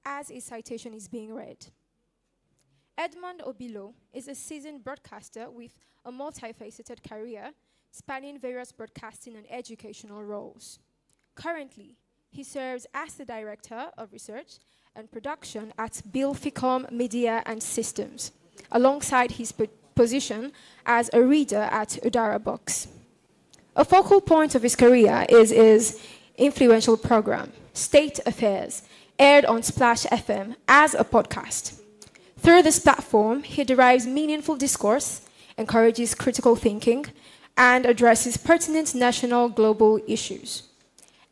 as his citation is being read. Edmond Obilo is a seasoned broadcaster with a multifaceted career spanning various broadcasting and educational roles. Currently, he serves as the Director of Research and Production at Bilficom Media and Systems, alongside his position as a reader at Udara Books. A focal point of his career is his influential program, State Affairs, aired on Splash FM as a podcast. Through this platform, he derives meaningful discourse, encourages critical thinking, and addresses pertinent national global issues.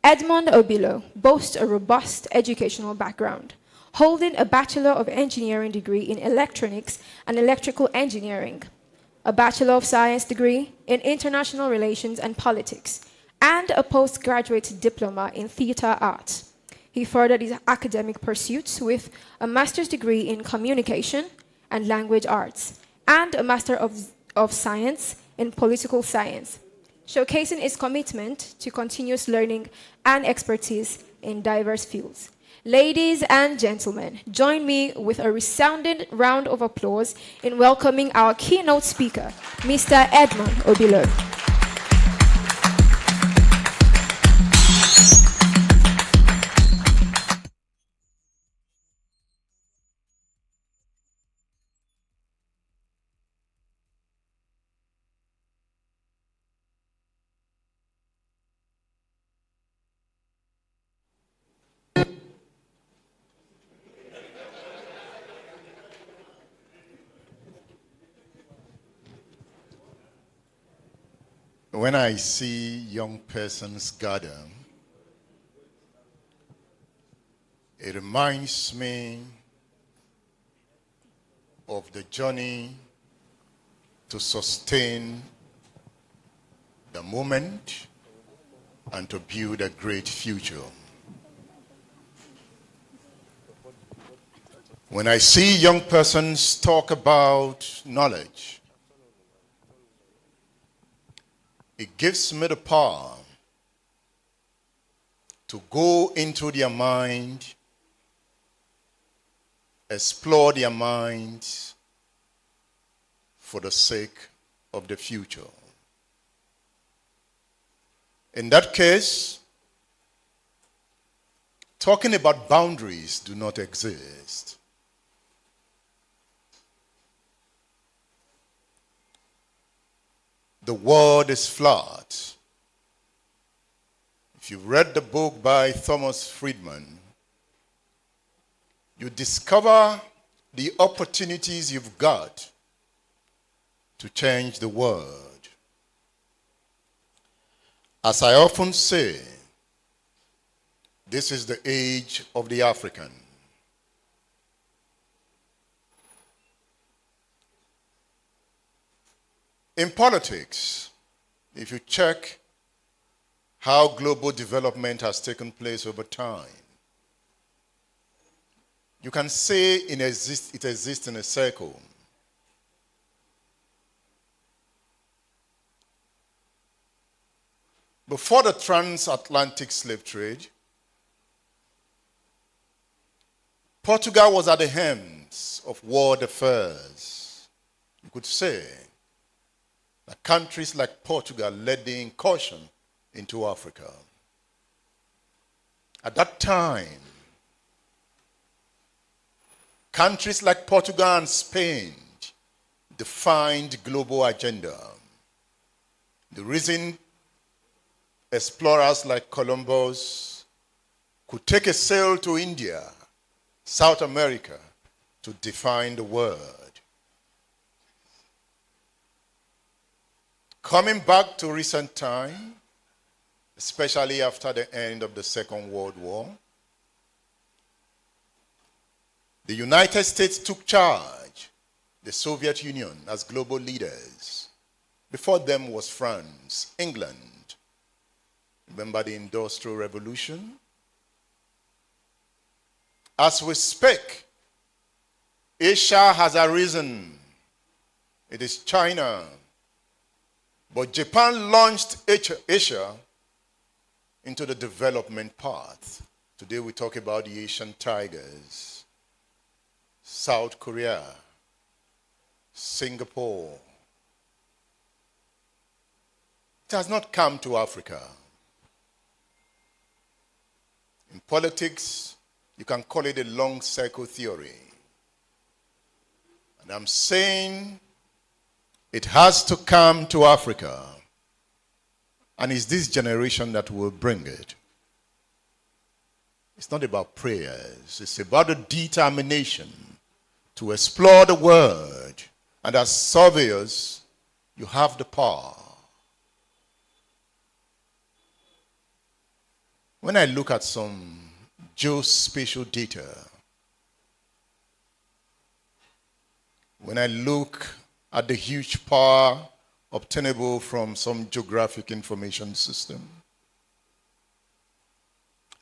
Edmond Obilo boasts a robust educational background, holding a Bachelor of Engineering degree in Electronics and Electrical Engineering, a Bachelor of Science degree in International Relations and Politics, and a postgraduate diploma in theater arts. He furthered his academic pursuits with a master's degree in Communication and Language Arts and a Master of Science in Political Science, showcasing his commitment to continuous learning and expertise in diverse fields. Ladies and gentlemen, join me with a resounding round of applause in welcoming our keynote speaker, Mr. Edmond Obilo. When I see young persons gather, it reminds me of the journey to sustain the moment and to build a great future. When I see young persons talk about knowledge, it gives me the power to go into their mind, explore their minds for the sake of the future. In that case, talking about boundaries do not exist. The world is flat. If you read the book by Thomas Friedman, you discover the opportunities you've got to change the world. As I often say, this is the age of the African. In politics, if you check how global development has taken place over time, you can say it exists in a circle. Before the transatlantic slave trade, Portugal was at the helms of world affairs. You could say that countries like Portugal led the incursion into Africa. At that time, countries like Portugal and Spain defined global agenda. The reason explorers like Columbus could take a sail to India, South America, to define the world. Coming back to recent time, especially after the end of the Second World War, the United States took charge, the Soviet Union, as global leaders. Before them was France, England. Remember the Industrial Revolution? As we speak, Asia has arisen. It is China. But Japan launched Asia into the development path. Today we talk about the Asian tigers, South Korea, Singapore. It has not come to Africa. In politics, you can call it a long cycle theory. And I'm saying it has to come to Africa. And it's this generation that will bring it. It's not about prayers. It's about the determination to explore the word. And as surveyors, you have the power. When I look at some geospatial data, when I look at the huge power obtainable from some geographic information system,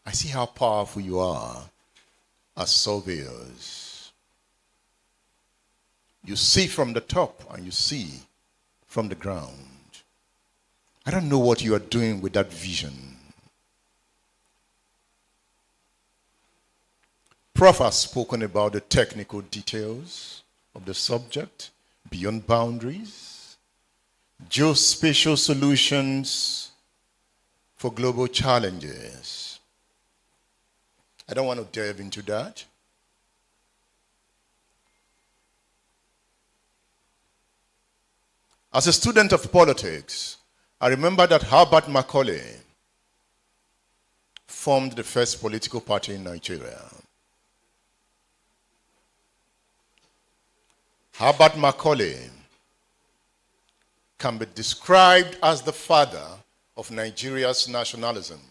I see how powerful you are as surveyors. You see from the top and you see from the ground. I don't know what you are doing with that vision. Prof has spoken about the technical details of the subject, beyond boundaries, geospatial solutions for global challenges. I don't want to delve into that. As a student of politics, I remember that Herbert Macaulay formed the first political party in Nigeria. Herbert Macaulay can be described as the father of Nigeria's nationalism.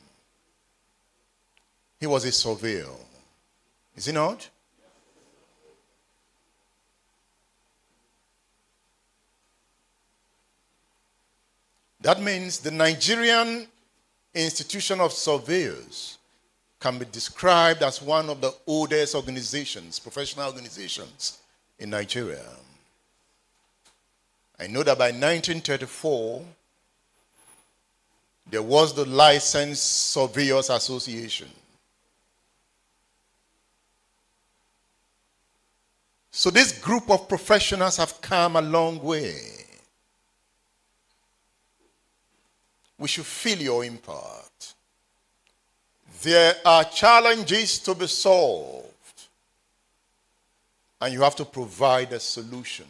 He was a surveyor. Is he not? That means the Nigerian Institution of Surveyors can be described as one of the oldest organizations, professional organizations in Nigeria. I know that by 1934, there was the Licensed Surveyors Association. So this group of professionals have come a long way. We should feel your impact. There are challenges to be solved, and you have to provide a solution.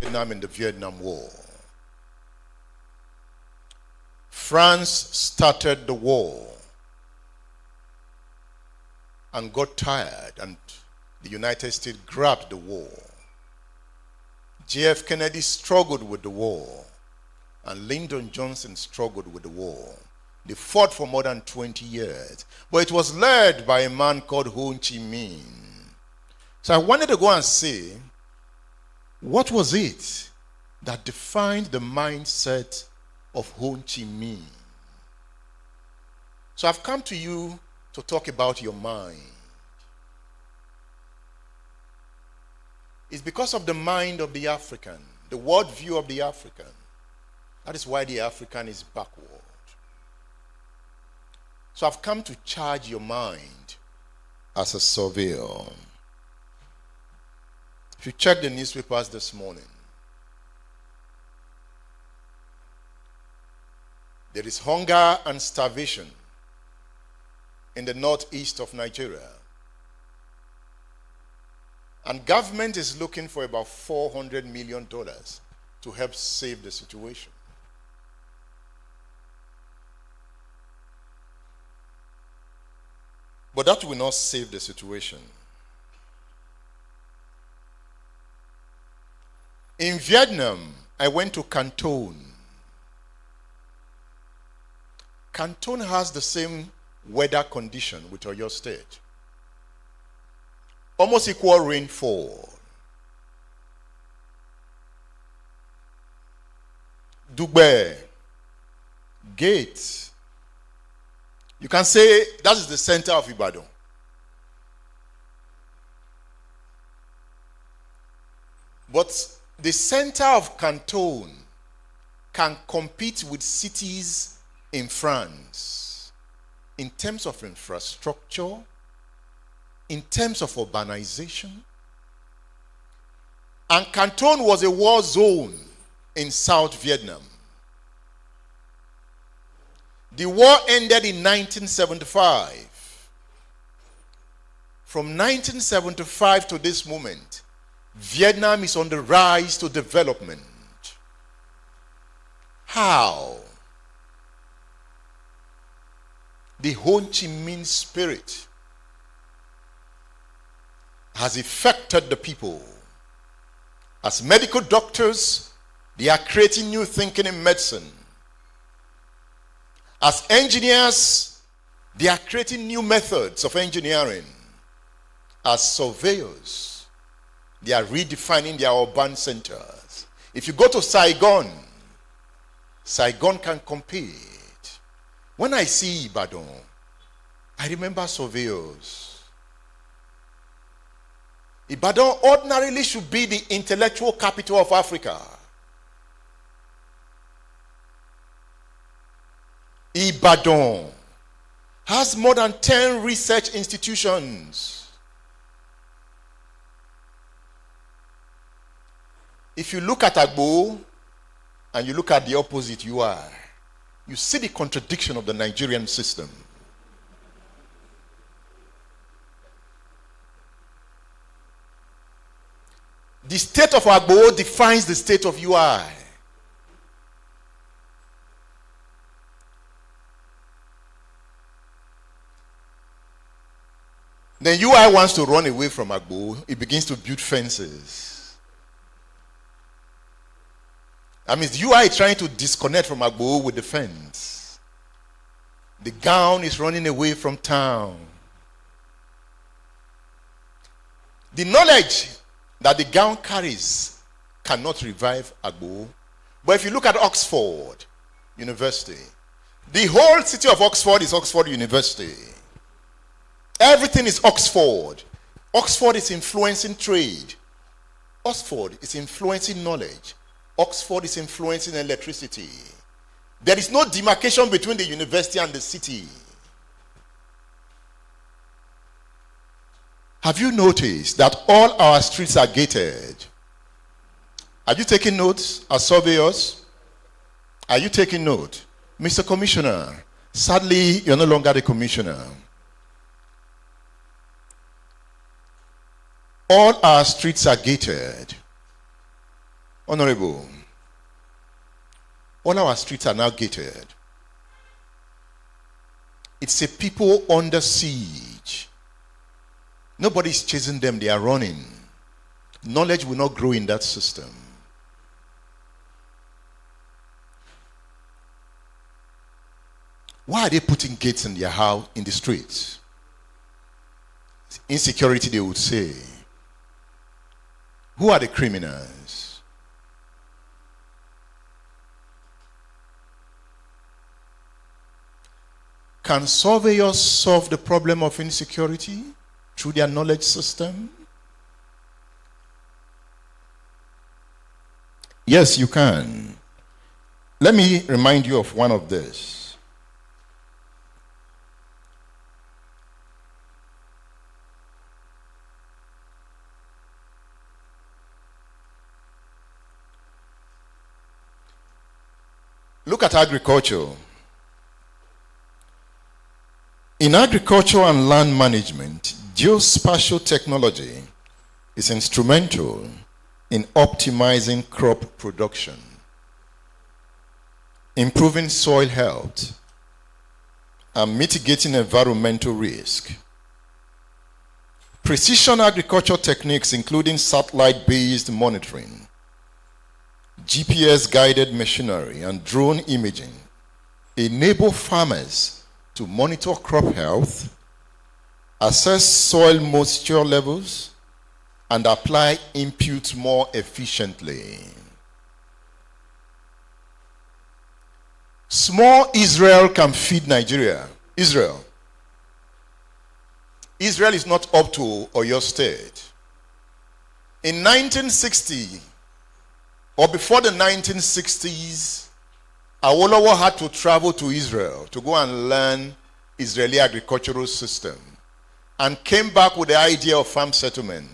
Vietnam in the Vietnam War. France started the war and got tired, and the United States grabbed the war. J.F. Kennedy struggled with the war, and Lyndon Johnson struggled with the war. They fought for more than 20 years, but it was led by a man called Ho Chi Minh. So I wanted to go and see, what was it that defined the mindset of Ho Chi Minh? So I've come to you to talk about your mind. It's because of the mind of the African, the worldview of the African. That is why the African is backward. So I've come to charge your mind as a surveyor. If you check the newspapers this morning, there is hunger and starvation in the northeast of Nigeria. And government is looking for about $400 million to help save the situation. But that will not save the situation. In Vietnam, I went to Canton. Canton has the same weather condition with Oyo State. Almost equal rainfall. Dugbe, Gate. You can say that is the center of Ibadan. But the center of Canton can compete with cities in France in terms of infrastructure, in terms of urbanization. And Canton was a war zone in South Vietnam. The war ended in 1975. From 1975 to this moment, Vietnam is on the rise to development. How? The Ho Chi Minh spirit has affected the people. As medical doctors, they are creating new thinking in medicine. As engineers, they are creating new methods of engineering. As surveyors, they are redefining their urban centers. If you go to Saigon, Saigon can compete. When I see Ibadan, I remember surveyors. Ibadan ordinarily should be the intellectual capital of Africa. Ibadan has more than 10 research institutions. If you look at Agbo and you look at the opposite UI, you see the contradiction of the Nigerian system. The state of Agbo defines the state of UI. Then UI wants to run away from Agbo. It begins to build fences. That means UI is trying to disconnect from Agbo with the fence. The gown is running away from town. The knowledge that the gown carries cannot revive Agbo. But if you look at Oxford University, the whole city of Oxford is Oxford University. Everything is Oxford. Oxford is influencing trade. Oxford is influencing knowledge. Oxford is influencing electricity. There is no demarcation between the university and the city. Have you noticed that all our streets are gated? Are you taking notes as surveyors? Are you taking note? Mr. Commissioner, sadly, you're no longer the commissioner. All our streets are gated. Honorable, all our streets are now gated. It's a people under siege. Nobody's chasing them, they are running. Knowledge will not grow in that system. Why are they putting gates in their house, in the streets? Insecurity, they would say. Who are the criminals? Can surveyors solve the problem of insecurity through their knowledge system? Yes, you can. Let me remind you of one of this. Look at agriculture. In agriculture and land management, geospatial technology is instrumental in optimizing crop production, improving soil health, and mitigating environmental risk. Precision agriculture techniques, including satellite-based monitoring, GPS-guided machinery, and drone imaging, enable farmers to monitor crop health, assess soil moisture levels, and apply inputs more efficiently. Small Israel can feed Nigeria. Israel is not up to Oyo State. In 1960, or before the 1960s, Awolowo had to travel to Israel to go and learn Israeli agricultural system, and came back with the idea of farm settlement.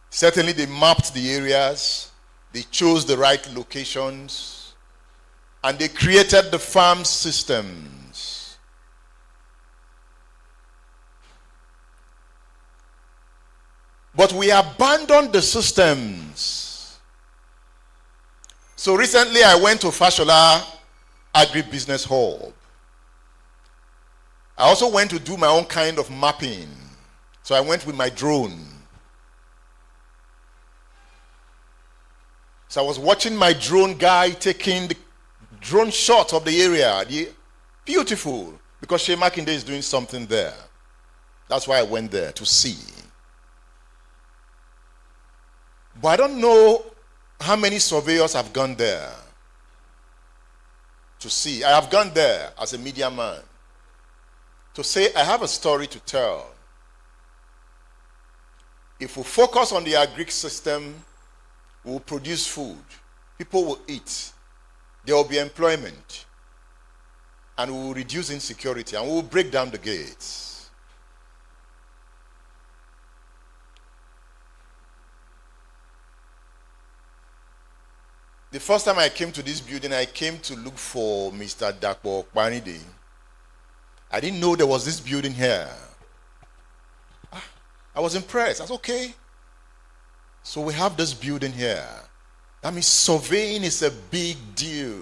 Certainly they mapped the areas, they chose the right locations, and they created the farm systems. But we abandoned the systems. So recently I went to Fashola Agribusiness Hall. I also went to do my own kind of mapping. So I went with my drone. So I was watching my drone guy taking the drone shot of the area. Beautiful. Because Shea Makinde is doing something there. That's why I went there, to see. But I don't know how many surveyors have gone there to see. I have gone there as a media man to say I have a story to tell. If we focus on the agric system, we will produce food. People will eat. There will be employment. And we will reduce insecurity. And we will break down the gates. The first time I came to this building, I came to look for Mr. Dapo Kpanide. I didn't know there was this building here. I was impressed. I said, okay. So we have this building here. That means surveying is a big deal.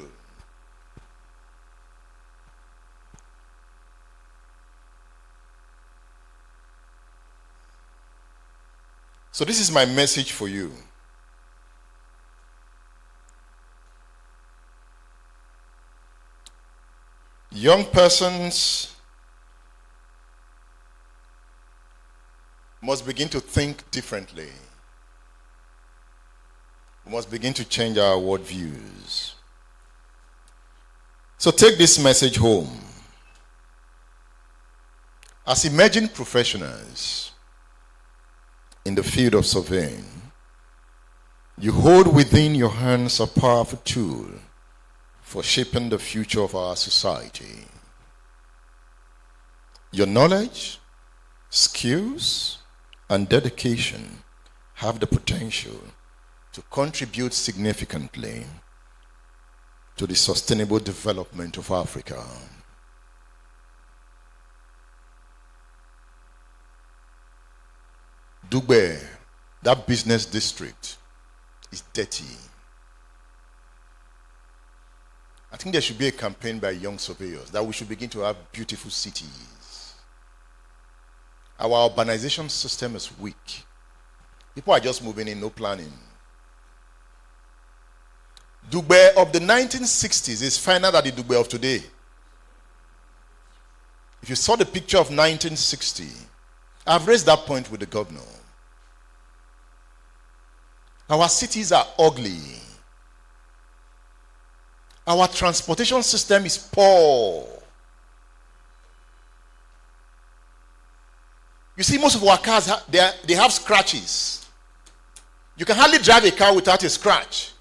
So this is my message for you. Young persons must begin to think differently. We must begin to change our worldviews. So take this message home. As emerging professionals in the field of surveying, you hold within your hands a powerful tool for shaping the future of our society. Your knowledge, skills, and dedication have the potential to contribute significantly to the sustainable development of Africa. Dugbe, that business district, is dirty. I think there should be a campaign by young surveyors that we should begin to have beautiful cities. Our urbanization system is weak. People are just moving in, no planning. Dugbe of the 1960s is finer than the Dugbe of today. If you saw the picture of 1960, I've raised that point with the governor. Our cities are ugly. Our transportation system is poor. You see, most of our cars, they have scratches. You can hardly drive a car without a scratch.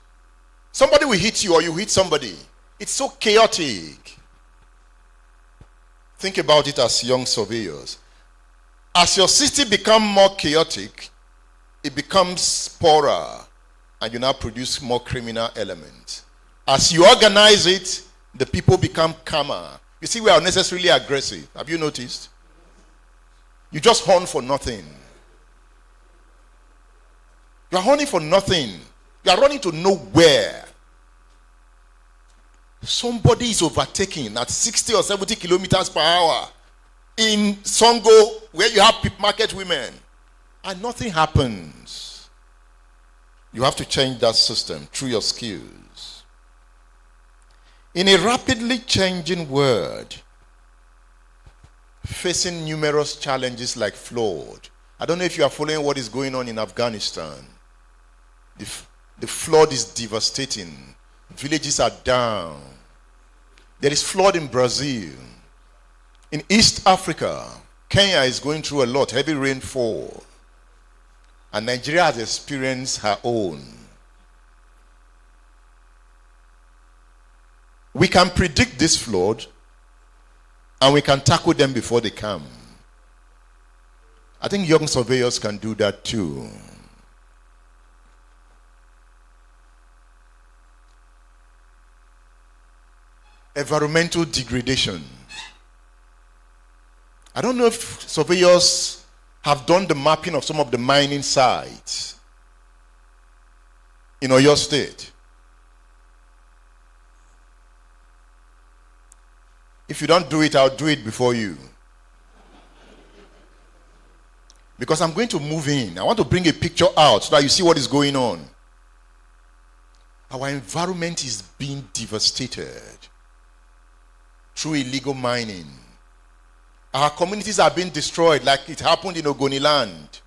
Somebody will hit you or you hit somebody. It's so chaotic. Think about it as young surveyors. As your city becomes more chaotic, it becomes poorer, and you now produce more criminal elements. As you organize it, the people become calmer. You see, we are unnecessarily aggressive. Have you noticed? You just horn for nothing. You are horning for nothing. You are running to nowhere. Somebody is overtaking at 60 or 70 kilometers per hour in Songo, where you have market women, and nothing happens. You have to change that system through your skills. In a rapidly changing world, facing numerous challenges like flood. I don't know if you are following what is going on in Afghanistan. The flood is devastating. Villages are down. There is flood in Brazil. In East Africa, Kenya is going through a lot, heavy rainfall. And Nigeria has experienced her own. We can predict this flood, and we can tackle them before they come. I think young surveyors can do that too. Environmental degradation. I don't know if surveyors have done the mapping of some of the mining sites in Oyo State. If you don't do it, I'll do it before you. Because I'm going to move in. I want to bring a picture out so that you see what is going on. Our environment is being devastated through illegal mining. Our communities are being destroyed like it happened in Ogoniland.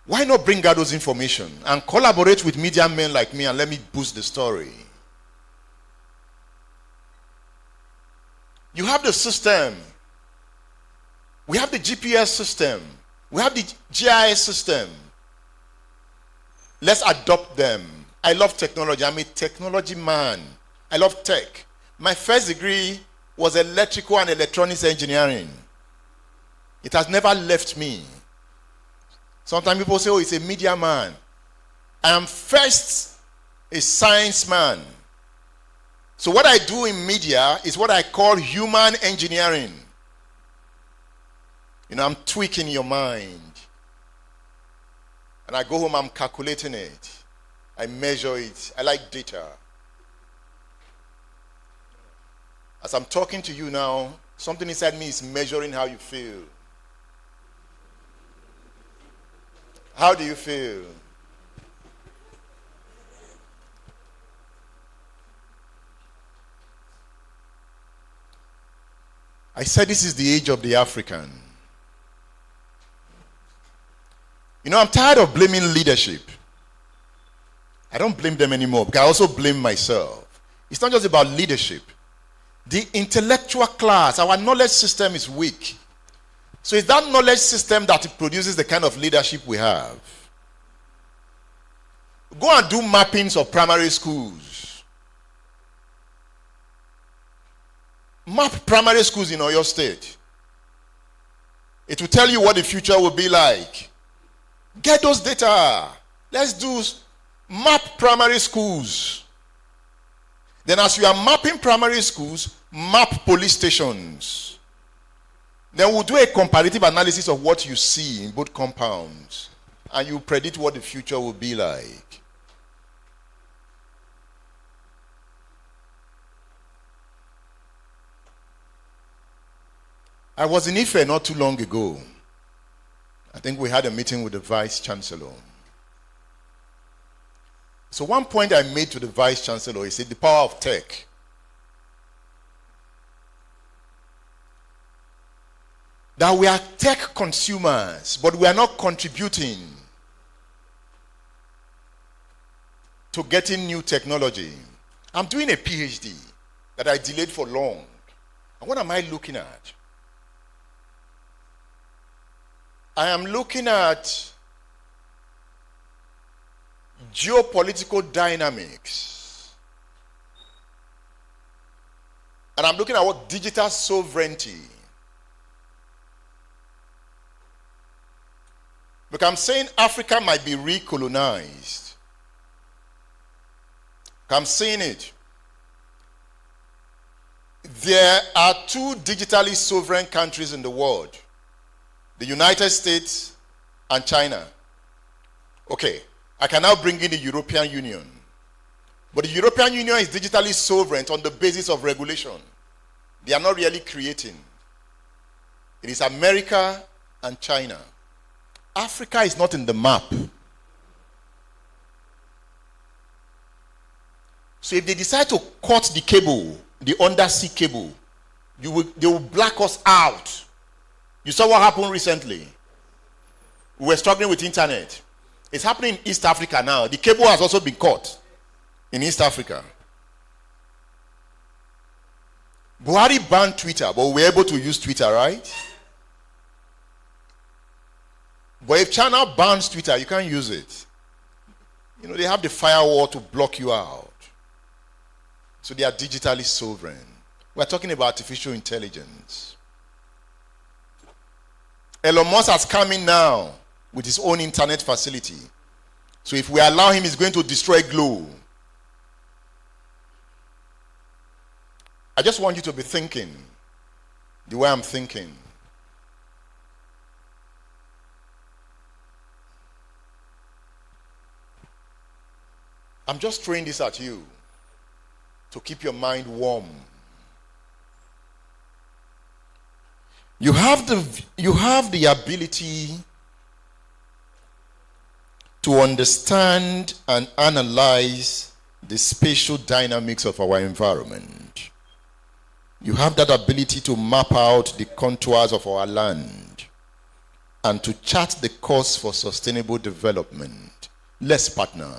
Why not bring out those information and collaborate with media men like me and let me boost the story? You have the system. We have the GPS system. We have the GIS system. Let's adopt them. I love technology. I'm a technology man. I love tech. My first degree was electrical and electronics engineering. It has never left me. Sometimes people say, oh, it's a media man. I am first a science man. So what I do in media is what I call human engineering. You know, I'm tweaking your mind. And I go home, I'm calculating it. I measure it. I like data. As I'm talking to you now, something inside me is measuring how you feel. How do you feel? I said this is the age of the African. You know, I'm tired of blaming leadership. I don't blame them anymore, because I also blame myself. It's not just about leadership. The intellectual class, our knowledge system is weak. So it's that knowledge system that produces the kind of leadership we have. Go and do mappings of primary schools. Map primary schools in Oyo State. It will tell you what the future will be like. Get those data. Let's do map primary schools. Then as you are mapping primary schools, map police stations. Then we'll do a comparative analysis of what you see in both compounds. And you predict what the future will be like. I was in Ife not too long ago. I think we had a meeting with the Vice Chancellor. So one point I made to the Vice Chancellor, he said, the power of tech. That we are tech consumers, but we are not contributing to getting new technology. I'm doing a PhD that I delayed for long. And what am I looking at? I am looking at geopolitical dynamics. And I'm looking at what digital sovereignty. Because I'm saying Africa might be recolonized. I'm saying it. There are two digitally sovereign countries in the world, the United States and China. Okay, I can now bring in the European Union. But the European Union is digitally sovereign on the basis of regulation. They are not really creating. It is America and China. Africa is not in the map. So if they decide to cut the cable, the undersea cable, they will black us out. You saw what happened recently. We were struggling with internet. It's happening in East Africa now. The cable has also been cut in East Africa. Buhari banned Twitter, but we were able to use Twitter, right? But if China bans Twitter, you can't use it. You know, they have the firewall to block you out. So they are digitally sovereign. We're talking about artificial intelligence. Elon Musk has come in now with his own internet facility. So if we allow him, he's going to destroy Globe. I just want you to be thinking the way I'm thinking. I'm just throwing this at you to keep your mind warm. You have the ability to understand and analyze the spatial dynamics of our environment. You have that ability to map out the contours of our land and to chart the course for sustainable development. Let's partner.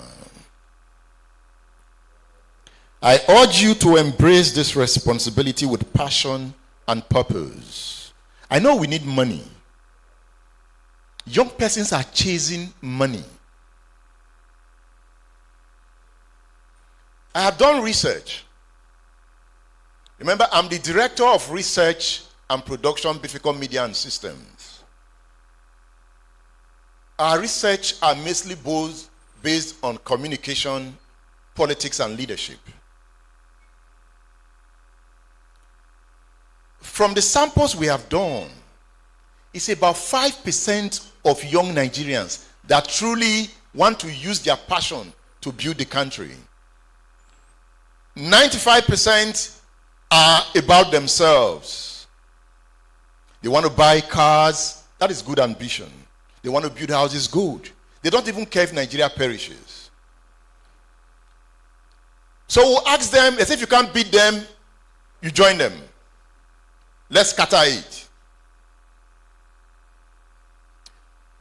I urge you to embrace this responsibility with passion and purpose. I know we need money. Young persons are chasing money. I have done research. Remember, I'm the director of research and production, Bifico Media and Systems. Our research are mostly both based on communication, politics, and leadership. From the samples we have done, it's about 5% of young Nigerians that truly want to use their passion to build the country. 95% are about themselves. They want to buy cars. That is good ambition. They want to build houses. Good. They don't even care if Nigeria perishes. So we'll ask them, as if you can't beat them, you join them. Let's scatter it.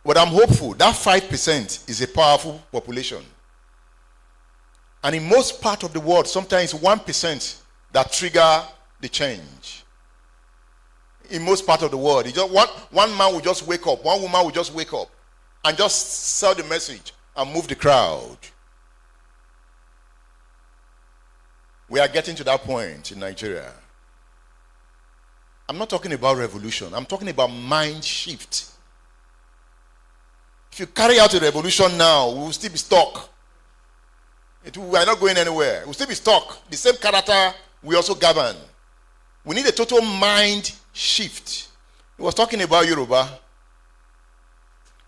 But I'm hopeful that 5% is a powerful population. And in most parts of the world, sometimes 1% that trigger the change. In most parts of the world, one man will just wake up, one woman will just wake up and just sell the message and move the crowd. We are getting to that point in Nigeria. I'm not talking about revolution. I'm talking about mind shift. If you carry out a revolution now, we will still be stuck. We are not going anywhere. We'll still be stuck. The same character we also govern. We need a total mind shift. He was talking about Yoruba.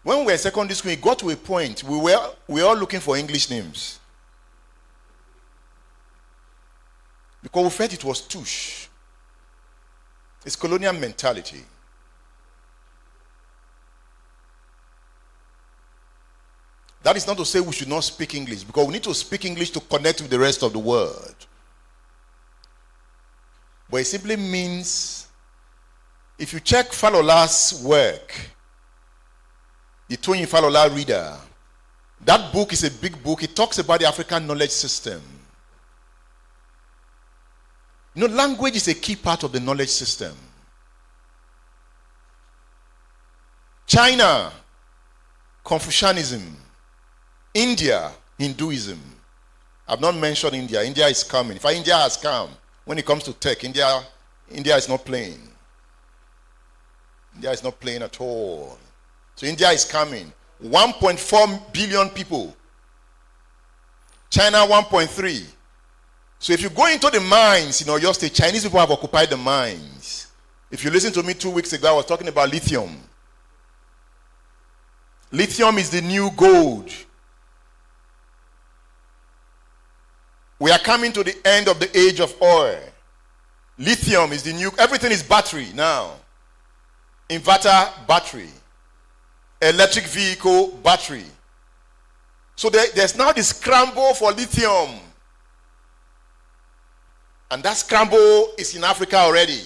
When we were in secondary school, it got to a point we were all looking for English names. Because we felt it was touche. It's colonial mentality. That is not to say we should not speak English, because we need to speak English to connect with the rest of the world. But it simply means, if you check Falola's work, the Tony Falola Reader, that book is a big book. It talks about the African knowledge system. You know, language is a key part of the knowledge system. China, Confucianism. India, Hinduism. I've not mentioned India. India is coming. In fact, India has come. When it comes to tech, India is not playing. India is not playing at all. So India is coming. 1.4 billion people. China 1.3. So if you go into the mines in Oyo State, Chinese people have occupied the mines. If you listen to me 2 weeks ago, I was talking about lithium. Lithium is the new gold. We are coming to the end of the age of oil. Lithium is the new, everything is battery now. Inverter, battery. Electric vehicle, battery. So there's now this scramble for lithium. And that scramble is in Africa already.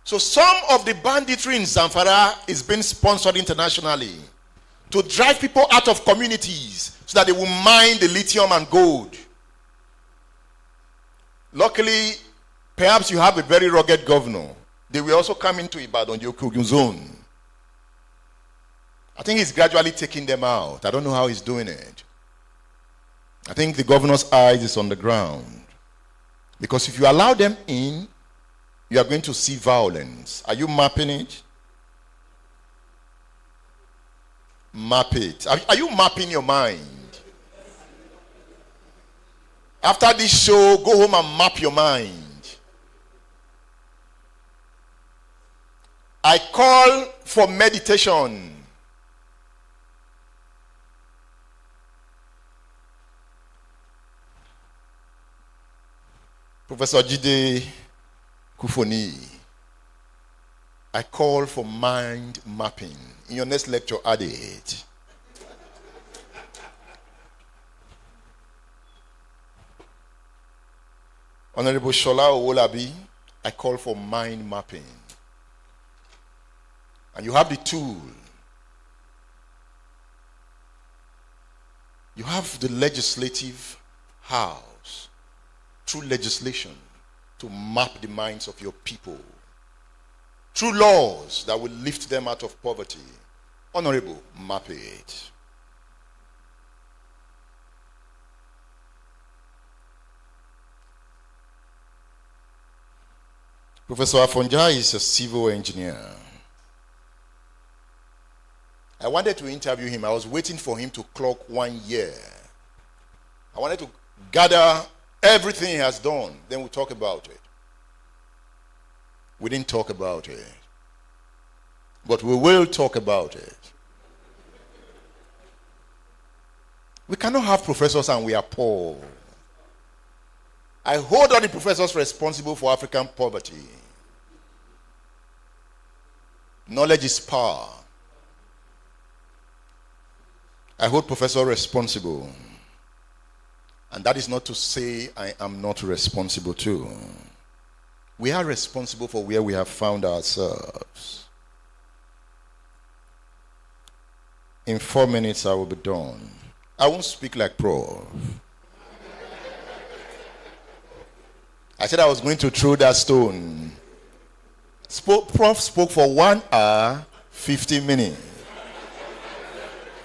So some of the banditry in Zamfara is being sponsored internationally to drive people out of communities so that they will mine the lithium and gold. Luckily, perhaps you have a very rugged governor. They will also come into Ibadan, the Okugun zone. I think he's gradually taking them out. I don't know how he's doing it. I think the governor's eyes is on the ground. Because if you allow them in, you are going to see violence. Are you mapping it? Map it. Are you mapping your mind? After this show, go home and map your mind. I call for meditation. Professor Jide Kufoni, I call for mind mapping. In your next lecture, add it. Honorable Shola Owolabi, I call for mind mapping. And you have the tool. You have the legislative house, through legislation, to map the minds of your people. Through laws that will lift them out of poverty. Honorable, map it. Professor Afonja is a civil engineer. I wanted to interview him. I was waiting for him to clock 1 year. I wanted to gather everything he has done. Then we'll talk about it. We didn't talk about it. But we will talk about it. We cannot have professors and we are poor. I hold all the professors responsible for African poverty. Knowledge is power. I hold professor responsible. And that is not to say I am not responsible too. We are responsible for where we have found ourselves. In 4 minutes I will be done. I won't speak like Prof. I said I was going to throw that stone. Prof spoke for 1 hour, 50 minutes.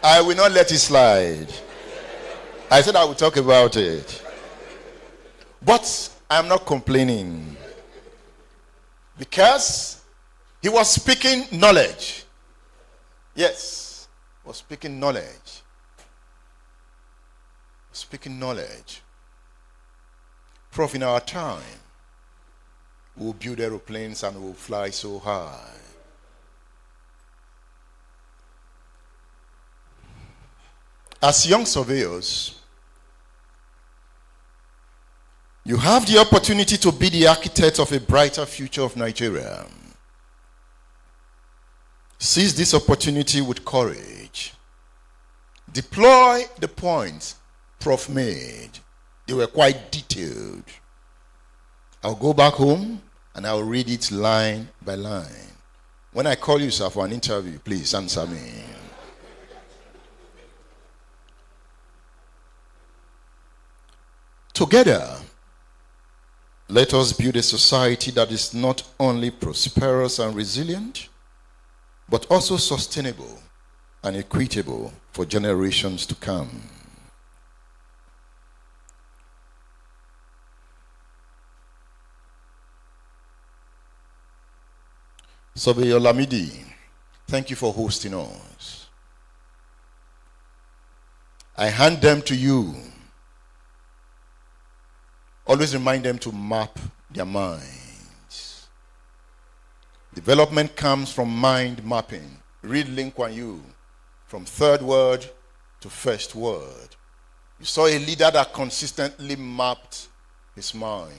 I will not let it slide. I said I will talk about it. But I am not complaining. Because he was speaking knowledge. Yes, he was speaking knowledge. Speaking knowledge. Prof, in our time, we'll build aeroplanes and we'll fly so high. As young surveyors, you have the opportunity to be the architect of a brighter future of Nigeria. Seize this opportunity with courage. Deploy the points Prof made. They were quite detailed. I'll go back home and I'll read it line by line. When I call you, sir, for an interview, please answer me. Together, let us build a society that is not only prosperous and resilient, but also sustainable and equitable for generations to come. Surveyor Lamidi, thank you for hosting us. I hand them to you. Always remind them to map their minds. Development comes from mind mapping. Read Lee Kuan Yew, from third word to first word. You saw a leader that consistently mapped his mind.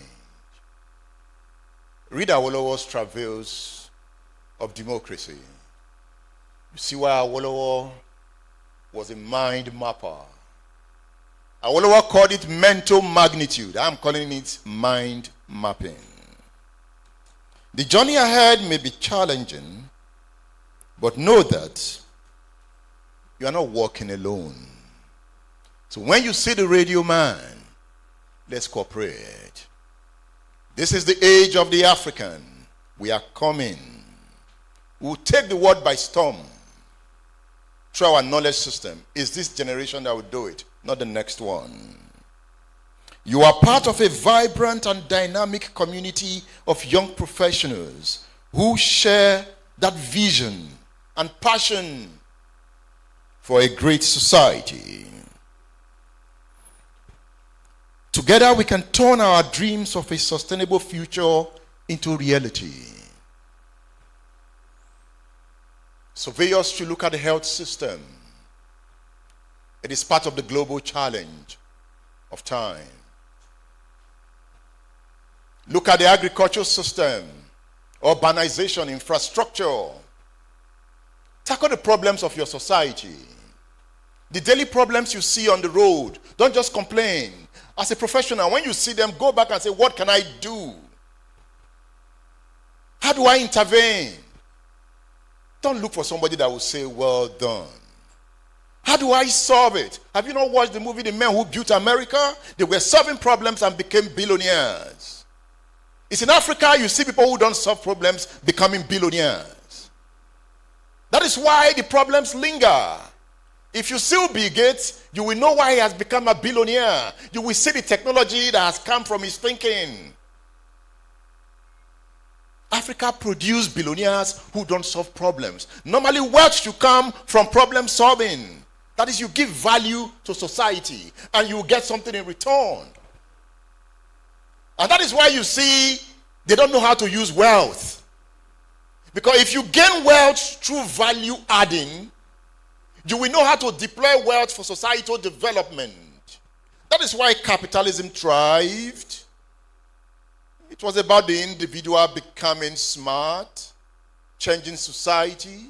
Read Awolowo's Travails of Democracy. You see why Awolowo was a mind mapper. Awolowo called it mental magnitude. I'm calling it mind mapping. The journey ahead may be challenging, but know that you are not walking alone. So when you see the radio man, let's cooperate. This is the age of the African. We are coming. We will take the world by storm through our knowledge system. It's this generation that will do it, not the next one. You are part of a vibrant and dynamic community of young professionals who share that vision and passion for a great society. Together we can turn our dreams of a sustainable future into reality. Surveyors should look at the health system. It is part of the global challenge of time. Look at the agricultural system, urbanization, infrastructure. Tackle the problems of your society. The daily problems you see on the road, don't just complain. As a professional, when you see them, go back and say, what can I do? How do I intervene? Don't look for somebody that will say, well done. How do I solve it? Have you not watched the movie The Men Who Built America? They were solving problems and became billionaires. It's in Africa you see people who don't solve problems becoming billionaires. That is why the problems linger. If you see Bill Gates, you will know why he has become a billionaire. You will see the technology that has come from his thinking. Africa produced billionaires who don't solve problems. Normally, wealth should come from problem solving. That is, you give value to society and you get something in return. And that is why you see they don't know how to use wealth. Because if you gain wealth through value adding, you will know how to deploy wealth for societal development. That is why capitalism thrived. It was about the individual becoming smart, changing society.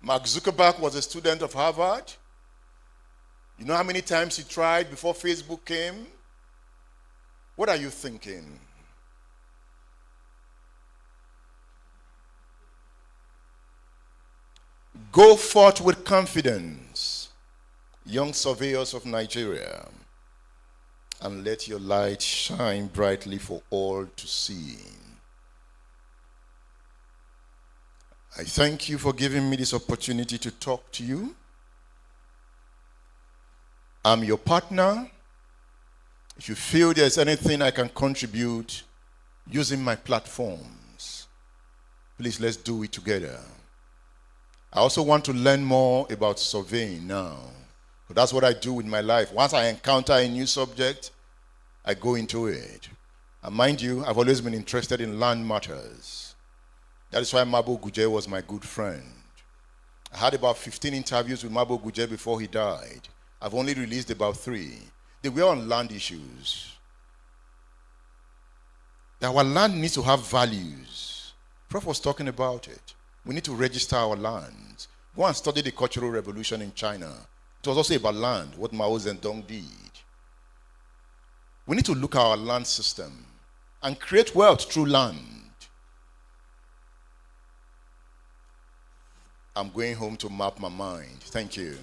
Mark Zuckerberg was a student of Harvard. You know how many times he tried before Facebook came? What are you thinking? Go forth with confidence, young surveyors of Nigeria, and let your light shine brightly for all to see. I thank you for giving me this opportunity to talk to you. I'm your partner. If you feel there's anything I can contribute using my platforms, please let's do it together. I also want to learn more about surveying now. So that's what I do with my life. Once I encounter a new subject, I go into it. And mind you, I've always been interested in land matters. That is why Mabo Guje was my good friend. I had about 15 interviews with Mabo Guje before he died. I've only released about 3. They were on land issues. Our land needs to have values. Prof was talking about it. We need to register our lands. Go and study the Cultural Revolution in China. It was also about land, what Mao Zedong did. We need to look at our land system and create wealth through land. I'm going home to map my mind. Thank you.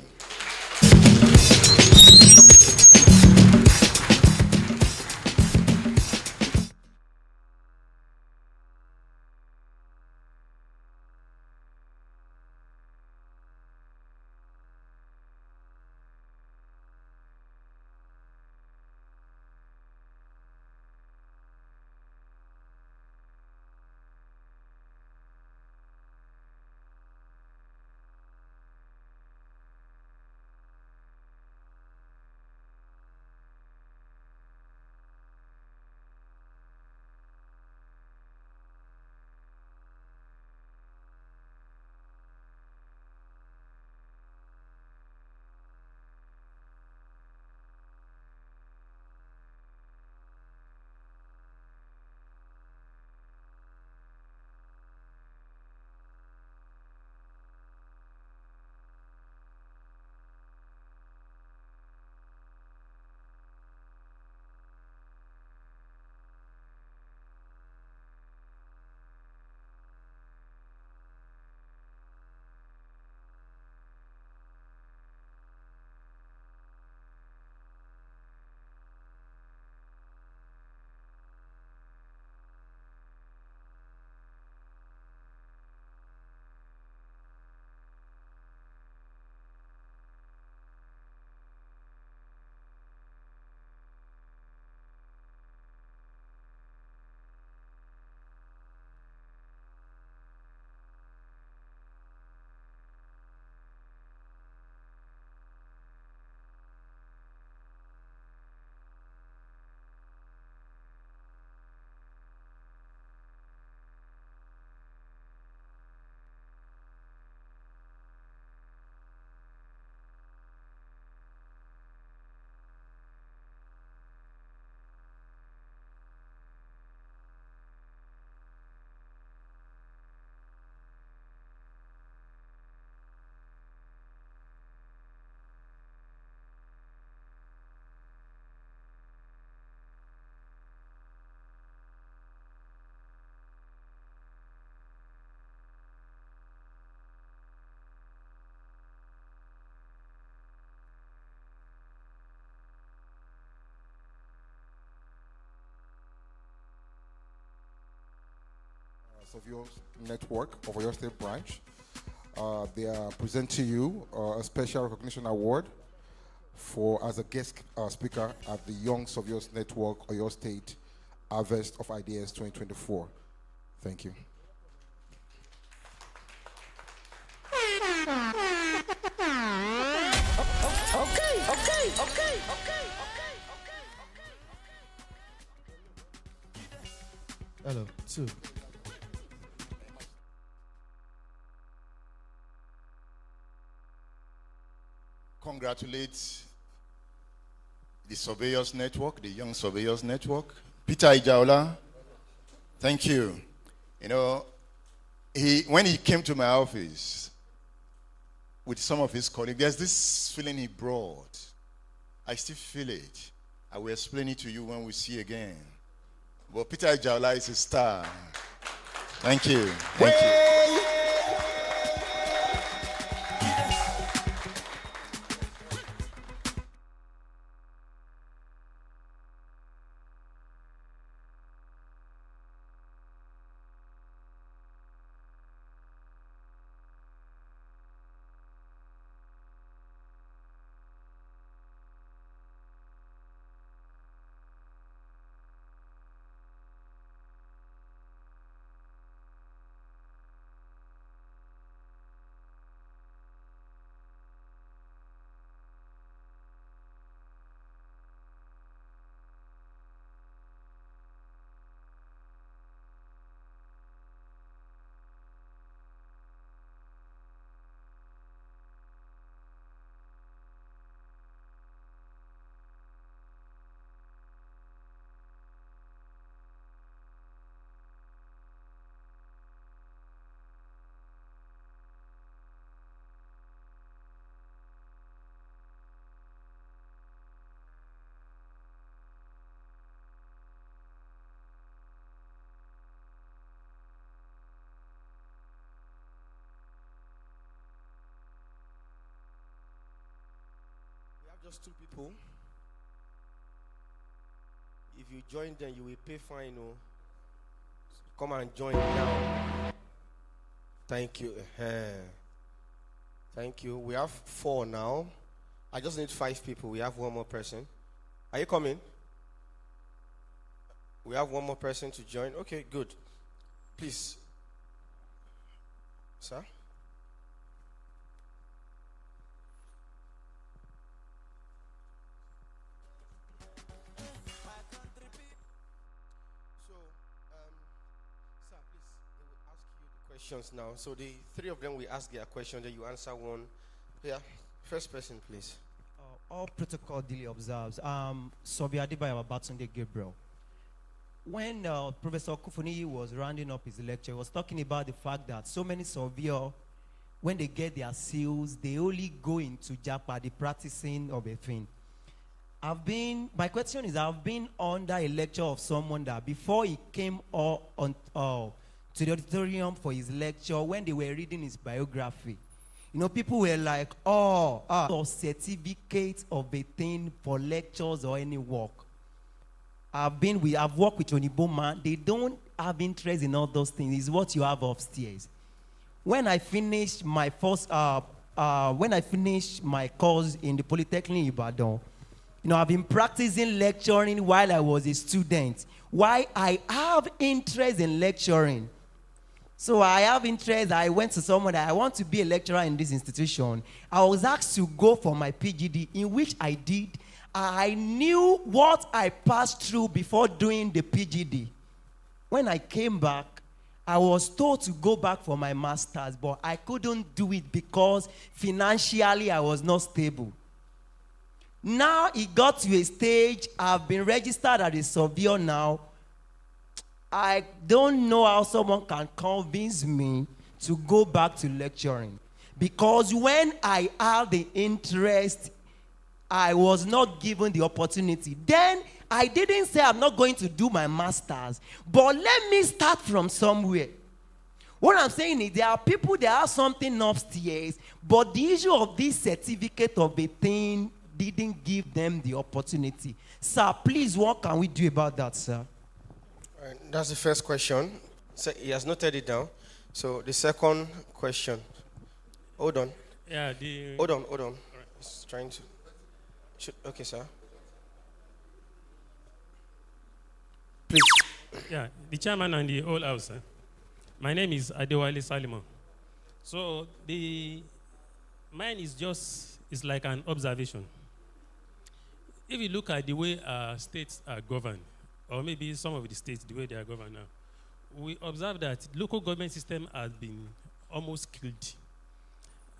of your network of your state branch. They are present to you a special recognition award for as a guest speaker at the Young Surveyors Network Oyo State Harvest of Ideas 2024. Thank you. Hello, two. Congratulate the Surveyors Network, the Young Surveyors Network. Peter Ijaola, thank you. You know, when he came to my office with some of his colleagues, there's this feeling he brought. I still feel it. I will explain it to you when we see again. But Peter Ijaola is a star. Thank you. Thank you. Just two people. If you join them, you will pay fine. Oh. Come and join now. Thank you. Thank you. We have 4 now. I just need 5 people. We have 1 more person. Are you coming? We have 1 more person to join. Okay, good. Please. Sir? Questions now. So the 3 of them will ask their question, then you answer one. Yeah. First person, please. All protocol duly observes. Surveyor Adebayo Babatunde Gabriel. When Professor Kufuni was rounding up his lecture, he was talking about the fact that so many surveyors, when they get their seals, they only go into JAPA, the practicing of a thing. My question is, I've been under a lecture of someone that before he came to the auditorium for his lecture, when they were reading his biography, you know, people were like, certificate of a thing for lectures or any work. I've worked with Oniboma. They don't have interest in all those things. It's what you have upstairs. When I finished my course in the Polytechnic in Ibadan, you know, I've been practicing lecturing while I was a student. Why I have interest in lecturing. So I have interest. I went to someone that I want to be a lecturer in this institution. I was asked to go for my PGD, in which I did. I knew what I passed through before doing the PGD. When I came back, I was told to go back for my master's, but I couldn't do it because financially I was not stable. Now it got to a stage, I've been registered as a surveyor now. I don't know how someone can convince me to go back to lecturing. Because when I had the interest, I was not given the opportunity. Then I didn't say I'm not going to do my master's, but let me start from somewhere. What I'm saying is there are people that have something upstairs, but the issue of this certificate of a thing didn't give them the opportunity. Sir, please, what can we do about that, sir? That's the first question. So he has noted it down. So the second question. Hold on. Yeah, Hold on. He's trying to. Okay, sir. Please. yeah, the chairman and the whole house. My name is Adewale Salimo. So mine is like an observation. If you look at the way our states are governed, or maybe some of the states, the way they are governed now, we observe that local government system has been almost killed.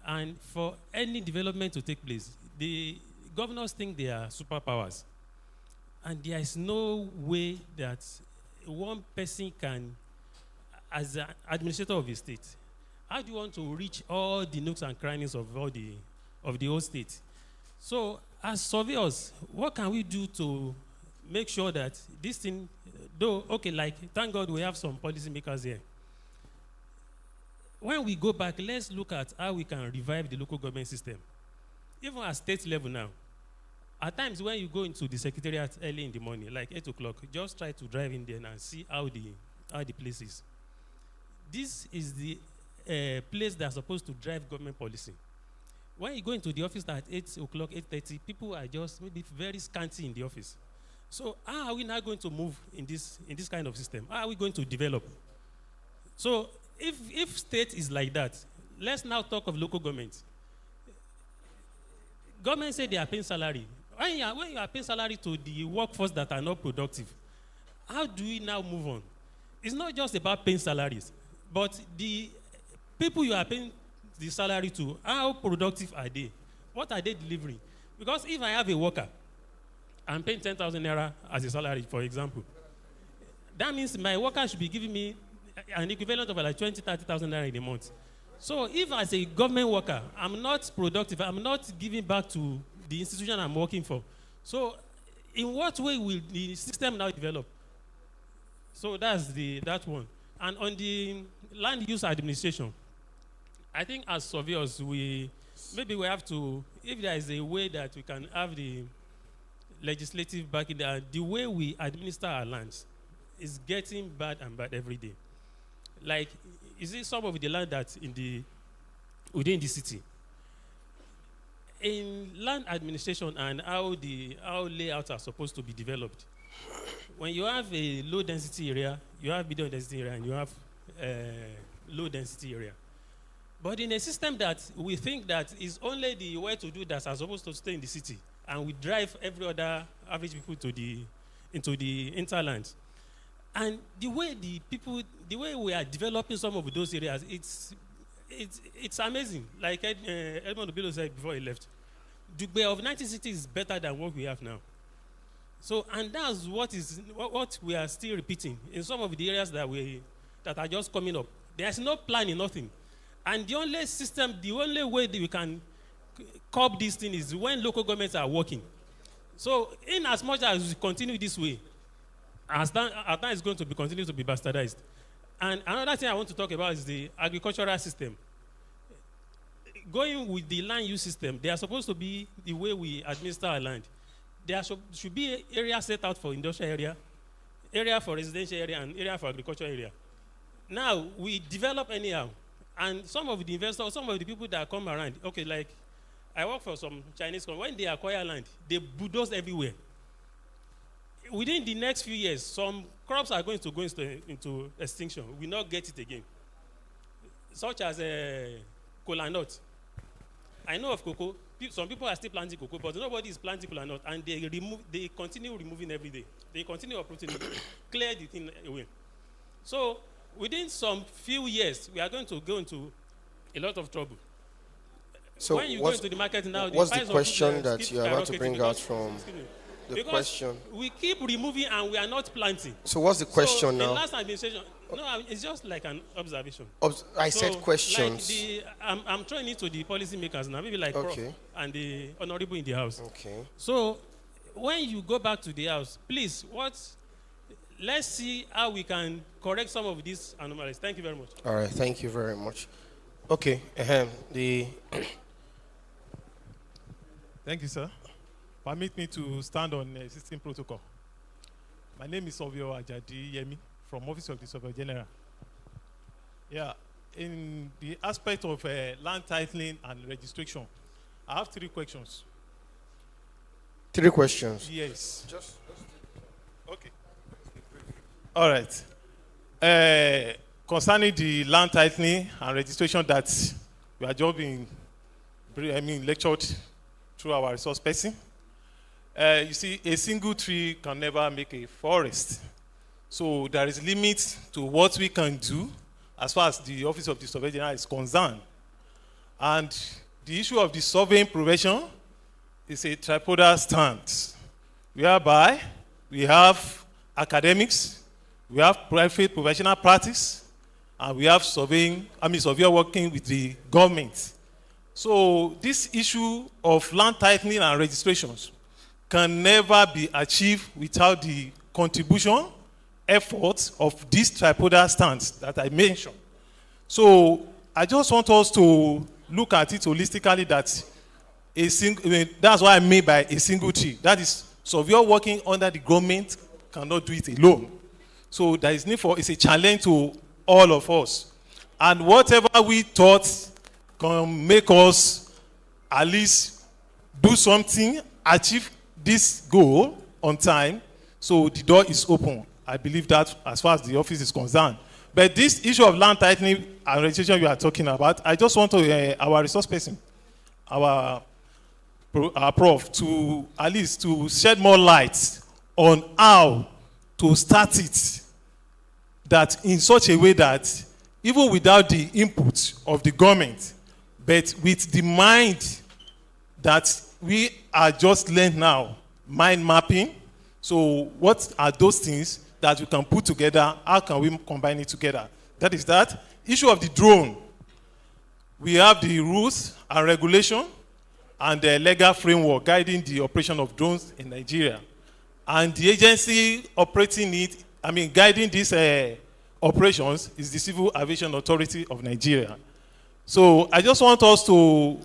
And for any development to take place, the governors think they are superpowers. And there is no way that one person can, as an administrator of a state, how do you want to reach all the nooks and crannies of the whole state? So, as surveyors, what can we do to make sure that this thing, though, okay, like, thank God we have some policymakers here. When we go back, let's look at how we can revive the local government system. Even at state level now, at times when you go into the secretariat early in the morning, like 8 o'clock, just try to drive in there and see how the place is. This is the place that's supposed to drive government policy. When you go into the office at 8 o'clock, 8:30, people are just maybe very scanty in the office. So how are we now going to move in this kind of system? How are we going to develop? So if state is like that, let's now talk of local government. Government say they are paying salary. When you are paying salary to the workforce that are not productive, how do we now move on? It's not just about paying salaries, but the people you are paying the salary to, how productive are they? What are they delivering? Because if I have a worker, I'm paying 10,000 naira as a salary, for example. That means my worker should be giving me an equivalent of like 20, 30,000 naira in a month. So if as a government worker, I'm not productive, I'm not giving back to the institution I'm working for. So in what way will the system now develop? So that's that one. And on the land use administration, I think as surveyors, maybe we have to, if there is a way that we can have the legislative backing, the way we administer our lands is getting bad and bad every day. Like, you see some of the land that's within the city. In land administration and how layouts are supposed to be developed, when you have a low density area, you have medium density area, and you have low density area. But in a system that we think that is only the well-to-do that are supposed to stay in the city, and we drive every other average people into the hinterlands. And the way we are developing some of those areas, it's amazing. Like Edmond Obilo said before he left, the way of 1960 is better than what we have now. So, and that's what we are still repeating in some of the areas that are just coming up. There's no plan in nothing. And the only way that we can curb this thing is when local governments are working. So, in as much as we continue this way, our time is going to continue to be bastardized. And another thing I want to talk about is the agricultural system. Going with the land use system, they are supposed to be the way we administer our land. There should be an area set out for industrial area for residential area, and area for agricultural area. Now, we develop anyhow. And some of the investors, some of the people that come around, okay, like I work for some Chinese company, when they acquire land, they bulldoze everywhere. Within the next few years, some crops are going to go into extinction. We will not get it again. Such as kola nut. I know of cocoa. Some people are still planting cocoa, but nobody is planting kola nut, and they continue removing every day. They continue uprooting it, clear the thing away. So within some few years, we are going to go into a lot of trouble. So when you go into the market now, what's the question that you are about to bring out from the question? We keep removing and we are not planting. So what's the question now? The last administration, no, it's just like an observation. I said questions. Like I'm throwing it to the policymakers now, maybe like Prof and the honorable in the house. Okay. So when you go back to the house, please, let's see how we can correct some of these anomalies. Thank you very much. All right, thank you very much. Okay, Thank you, sir. Permit me to stand on existing protocol. My name is Ovio Ajadi Yemi from Office of the Surveyor General. Yeah, in the aspect of land titling and registration, I have 3 questions. 3 questions. Yes. Okay. All right. Concerning the land titling and registration that we are just being, lectured through our resource person. You see, a single tree can never make a forest. So there is limit to what we can do as far as the Office of the Surveyor General is concerned. And the issue of the surveying profession is a tripodal stance, whereby we have academics, we have private professional practice, and we have surveyor working with the government. So this issue of land titling and registrations can never be achieved without the contribution, efforts of this tripodal stance that I mentioned. So I just want us to look at it holistically that that's what I mean by a single tree. That is, surveyor working under the government cannot do it alone. So there is need for, it's a challenge to all of us. And whatever we thought can make us at least do something, achieve this goal on time, so the door is open. I believe that as far as the office is concerned. But this issue of land tightening and registration you are talking about, I just want to, our resource person, our prof, to at least to shed more light on how to start it, that in such a way that even without the input of the government, but with the mind that we are just learned now, mind mapping. So what are those things that we can put together? How can we combine it together? That is that. Issue of the drone. We have the rules and regulation and the legal framework guiding the operation of drones in Nigeria. And the agency operating it, guiding these operations is the Civil Aviation Authority of Nigeria. So I just want us to,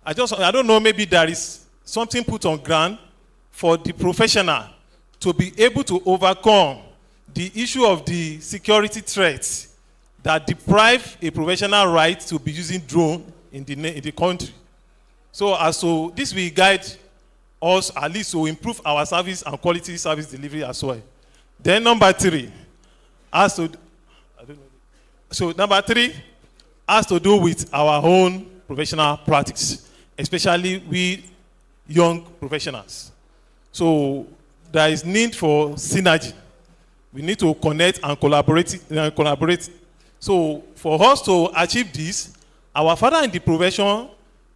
I don't know, maybe there is something put on ground for the professional to be able to overcome the issue of the security threats that deprive a professional right to be using drone in the country. So this will guide us at least to improve our service and quality service delivery as well. Then number 3, number 3 has to do with our own professional practice, especially we young professionals. So there is need for synergy. We need to connect and collaborate. So for us to achieve this, our father in the profession,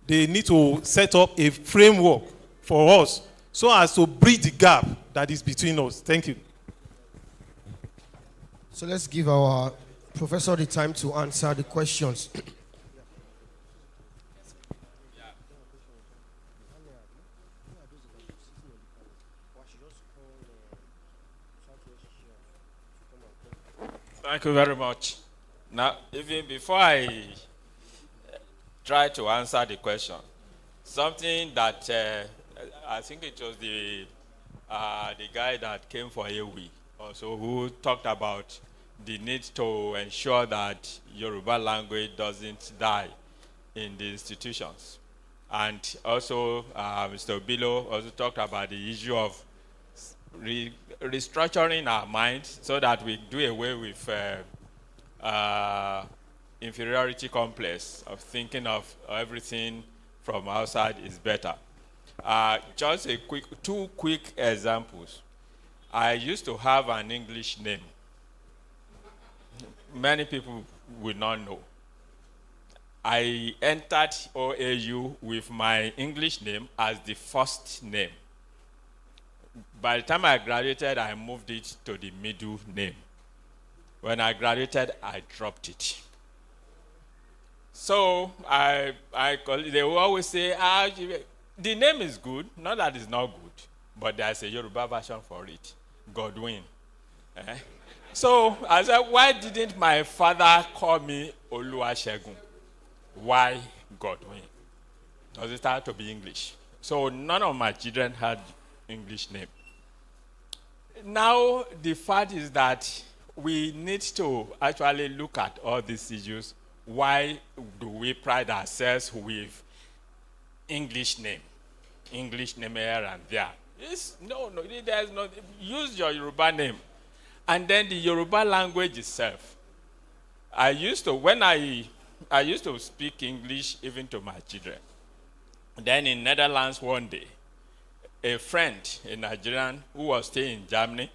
they need to set up a framework for us so as to bridge the gap that is between us. Thank you. So let's give our professor the time to answer the questions. Thank you very much. Now, even before I try to answer the question, something that I think it was the guy that came for AWE also who talked about the need to ensure that Yoruba language doesn't die in the institutions. And also, Mr. Obilo also talked about the issue of restructuring our minds so that we do away with inferiority complex of thinking of everything from outside is better. Just two quick examples. I used to have an English name. Many people will not know. I entered OAU with my English name as the first name. By the time I graduated, I moved it to the middle name. When I graduated, I dropped it. So they will always say, the name is good, not that it's not good, but there's a Yoruba version for it, Godwin. So I said, why didn't my father call me Oluwasegun? Why Godwin? Does it have to be English? So none of my children had English name. Now the fact is that we need to actually look at all these issues. Why do we pride ourselves with English name here and there? No, there's no. Use your Yoruba name, and then the Yoruba language itself. When I used to speak English even to my children. Then in Netherlands one day, a friend, a Nigerian who was staying in Germany,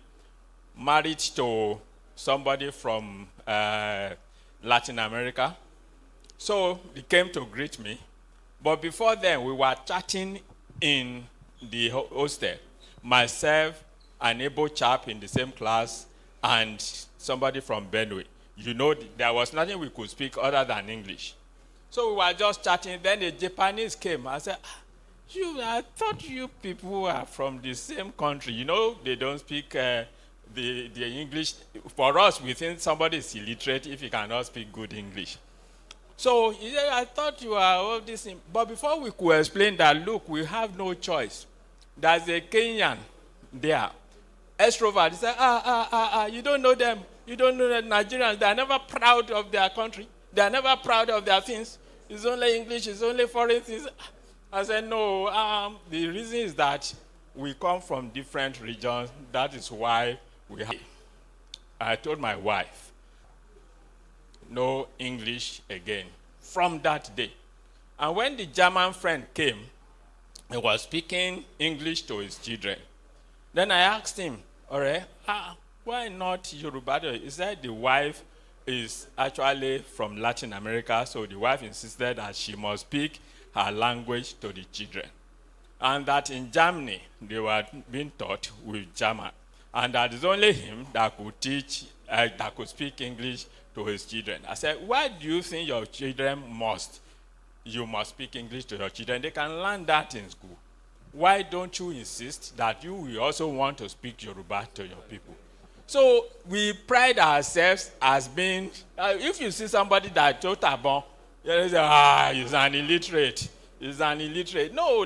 married to somebody from Latin America. So he came to greet me. But before then, we were chatting in the hostel. Myself, an Igbo chap in the same class, and somebody from Benue. You know, there was nothing we could speak other than English. So we were just chatting. Then the Japanese came. I said, I thought you people are from the same country. You know, they don't speak the English. For us, we think somebody is illiterate if he cannot speak good English. So he said, I thought you are all this. But before we could explain that, look, we have no choice. There's a Kenyan there. Extrovert. He said, you don't know them. You don't know the Nigerians. They are never proud of their country. They are never proud of their things. It's only English. It's only foreign things. I said, no. The reason is that we come from different regions. That is why we have. I told my wife, no English again from that day. And when the German friend came, he was speaking English to his children. Then I asked him, all right, why not Yoruba? He said the wife is actually from Latin America, so the wife insisted that she must speak her language to the children. And that in Germany, they were being taught with German. And that is only him that could teach, that could speak English to his children. I said, why do you think your children you must speak English to your children? They can learn that in school. Why don't you insist that you will also want to speak Yoruba to your people? So we pride ourselves as being, if you see somebody that Totabon, you say, he's an illiterate. He's an illiterate. No,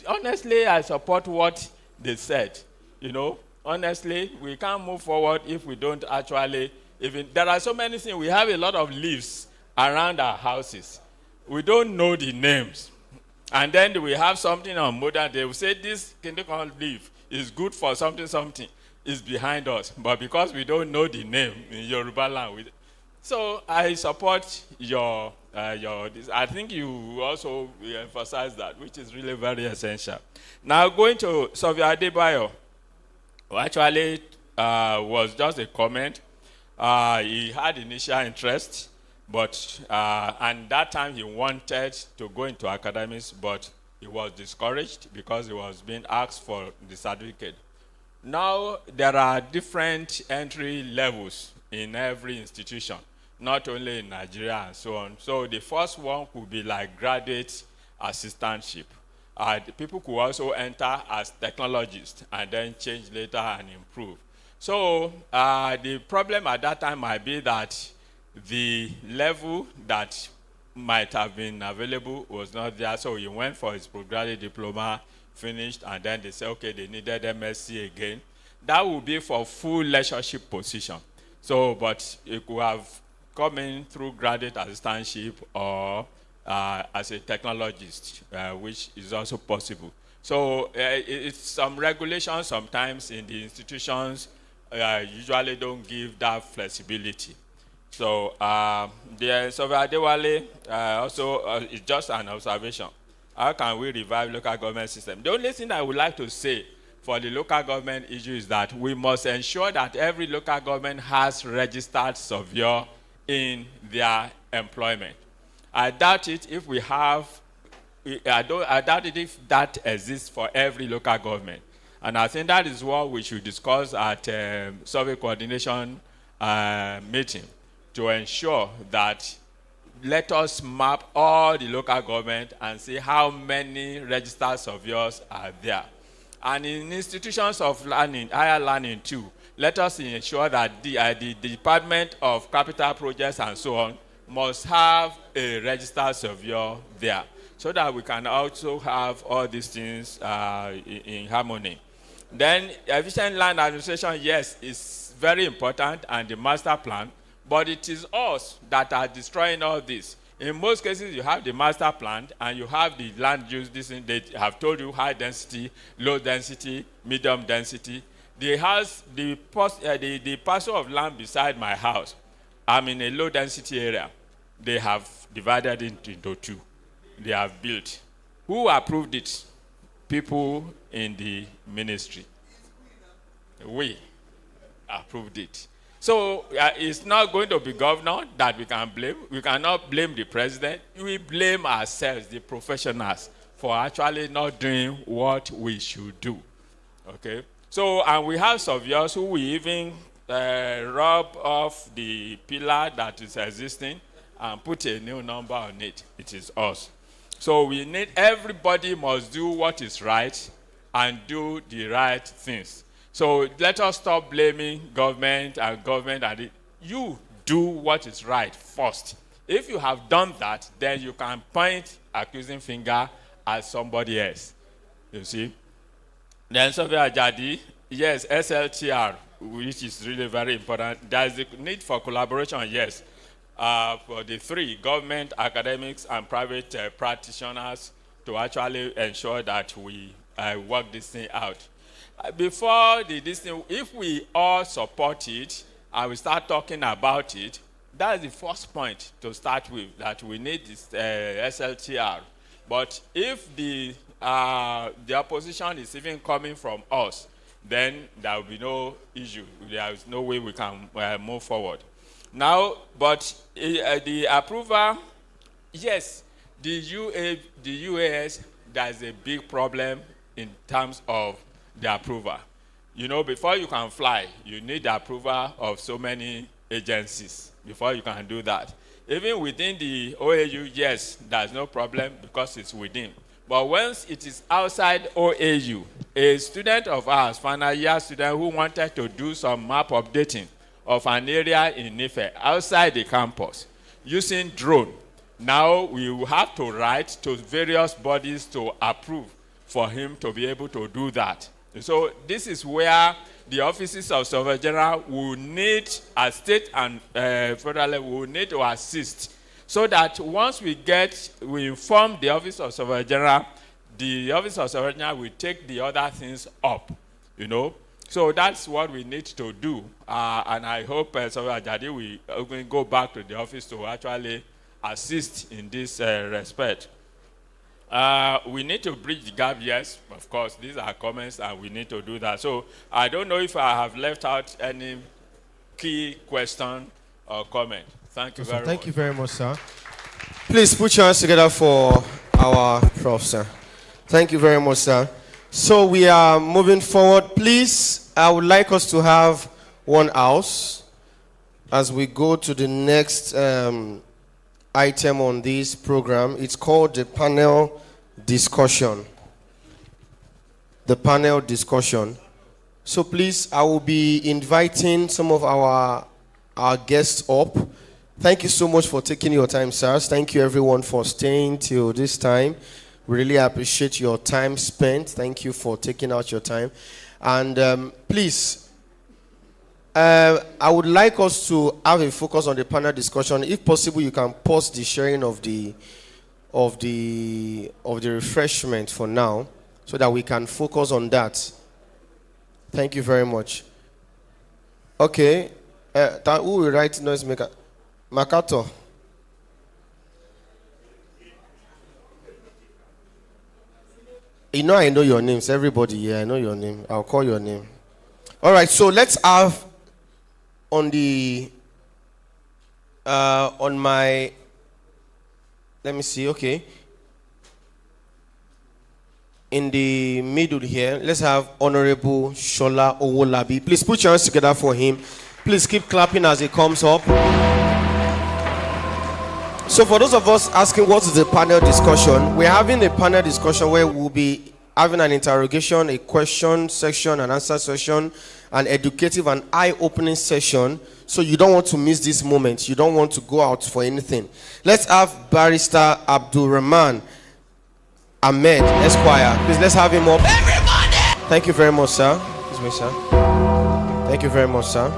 honestly, I support what they said. You know, honestly, we can't move forward if we don't actually, there are so many things. We have a lot of leaves around our houses. We don't know the names. And then we have something on modern. They will say this kindergarten leaf is good for something is behind us. But because we don't know the name in Yoruba language. So I support your I think you also emphasize that, which is really very essential. Now going to Sofia Adebayo, who actually was just a comment. He had initial interest. But, and that time he wanted to go into academics, but he was discouraged because he was being asked for the certificate. Now, there are different entry levels in every institution, not only in Nigeria and so on. So the first one could be like graduate assistantship. The people could also enter as technologists and then change later and improve. So the problem at that time might be that the level that might have been available was not there, so he went for his postgraduate diploma, finished, and then they said, okay, they needed MSc again. That would be for full lectureship position. So, but it could have come in through graduate assistantship or as a technologist, which is also possible. So it's some regulations sometimes in the institutions usually don't give that flexibility. So the Sofia Adewale also is just an observation. How can we revive local government system? The only thing I would like to say for the local government issue is that we must ensure that every local government has registered surveyor in their employment. I doubt it if we have, I doubt it if that exists for every local government. And I think that is what we should discuss at survey coordination meeting, to ensure that let us map all the local government and see how many registered surveyors are there. And in institutions of learning, higher learning too, let us ensure that the Department of Capital Projects and so on must have a registered surveyor there, so that we can also have all these things in harmony. Then efficient land administration, yes, is very important, and the master plan, but it is us that are destroying all this. In most cases, you have the master plan and you have the land use. They have told you high density, low density, medium density. The parcel of land beside my house, I'm in a low density area. They have divided it into two. They have built. Who approved it? People in the ministry. We approved it. So it's not going to be governor that we can blame. We cannot blame the president. We blame ourselves, the professionals, for actually not doing what we should do. Okay? So, and we have surveyors who will even rub off the pillar that is existing and put a new number on it. It is us. So we need, everybody must do what is right and do the right things. So let us stop blaming government, and you do what is right first. If you have done that, then you can point accusing finger at somebody else. You see? Then Sofia Jadi, yes, SLTR, which is really very important. There is a need for collaboration, yes, for the three, government, academics, and private practitioners, to actually ensure that we work this thing out. Before this thing, if we all support it and we start talking about it, that is the first point to start with, that we need this SLTR. But if the opposition is even coming from us, then there will be no issue. There is no way we can move forward. Now, but the approval, yes, the UAS, there is a big problem in terms of the approval. You know, before you can fly, you need the approval of so many agencies before you can do that. Even within the OAU, yes, there's no problem because it's within. But once it is outside OAU, a student of ours, final year student who wanted to do some map updating of an area in Ife outside the campus using drone, now we will have to write to various bodies to approve for him to be able to do that. So this is where the offices of Surveyor General will need, at state and federal level, will need to assist, so that once we inform the Office of Surveyor General, the Office of Surveyor General will take the other things up, you know. So that's what we need to do. And I hope Surveyor Jadi will go back to the office to actually assist in this respect. We need to bridge the gap, yes, of course. These are comments, and we need to do that. So I don't know if I have left out any key question or comment. Thank you very much. Thank you very much, sir. Please put your hands together for our prof, sir. Thank you very much, sir. So we are moving forward. Please, I would like us to have one house as we go to the next item on this program. It's called the panel discussion. The panel discussion. So please, I will be inviting some of our guests up. Thank you so much for taking your time, sirs. Thank you everyone for staying till this time. We really appreciate your time spent. Thank you for taking out your time. And please, I would like us to have a focus on the panel discussion. If possible, you can pause the sharing of the refreshment for now, so that we can focus on that. Thank you very much. Okay, who will write noise maker? Makato. You know, I know your names. Everybody here, I know your name. I'll call your name. All right, so let's have on the on my, let me see, okay, in the middle here, let's have Honorable Shola Owolabi. Please put your hands together for him. Please keep clapping as he comes up. So for those of us asking what is the panel discussion, we're having a panel discussion where we'll be having an interrogation, a question section, an answer session, an educative and eye-opening session. So you don't want to miss this moment. You don't want to go out for anything. Let's have Barrister Abdul Rahman Ahmed, Esquire. Please, let's have him up. Everybody! Thank you very much, sir. Excuse me, sir. Thank you very much, sir.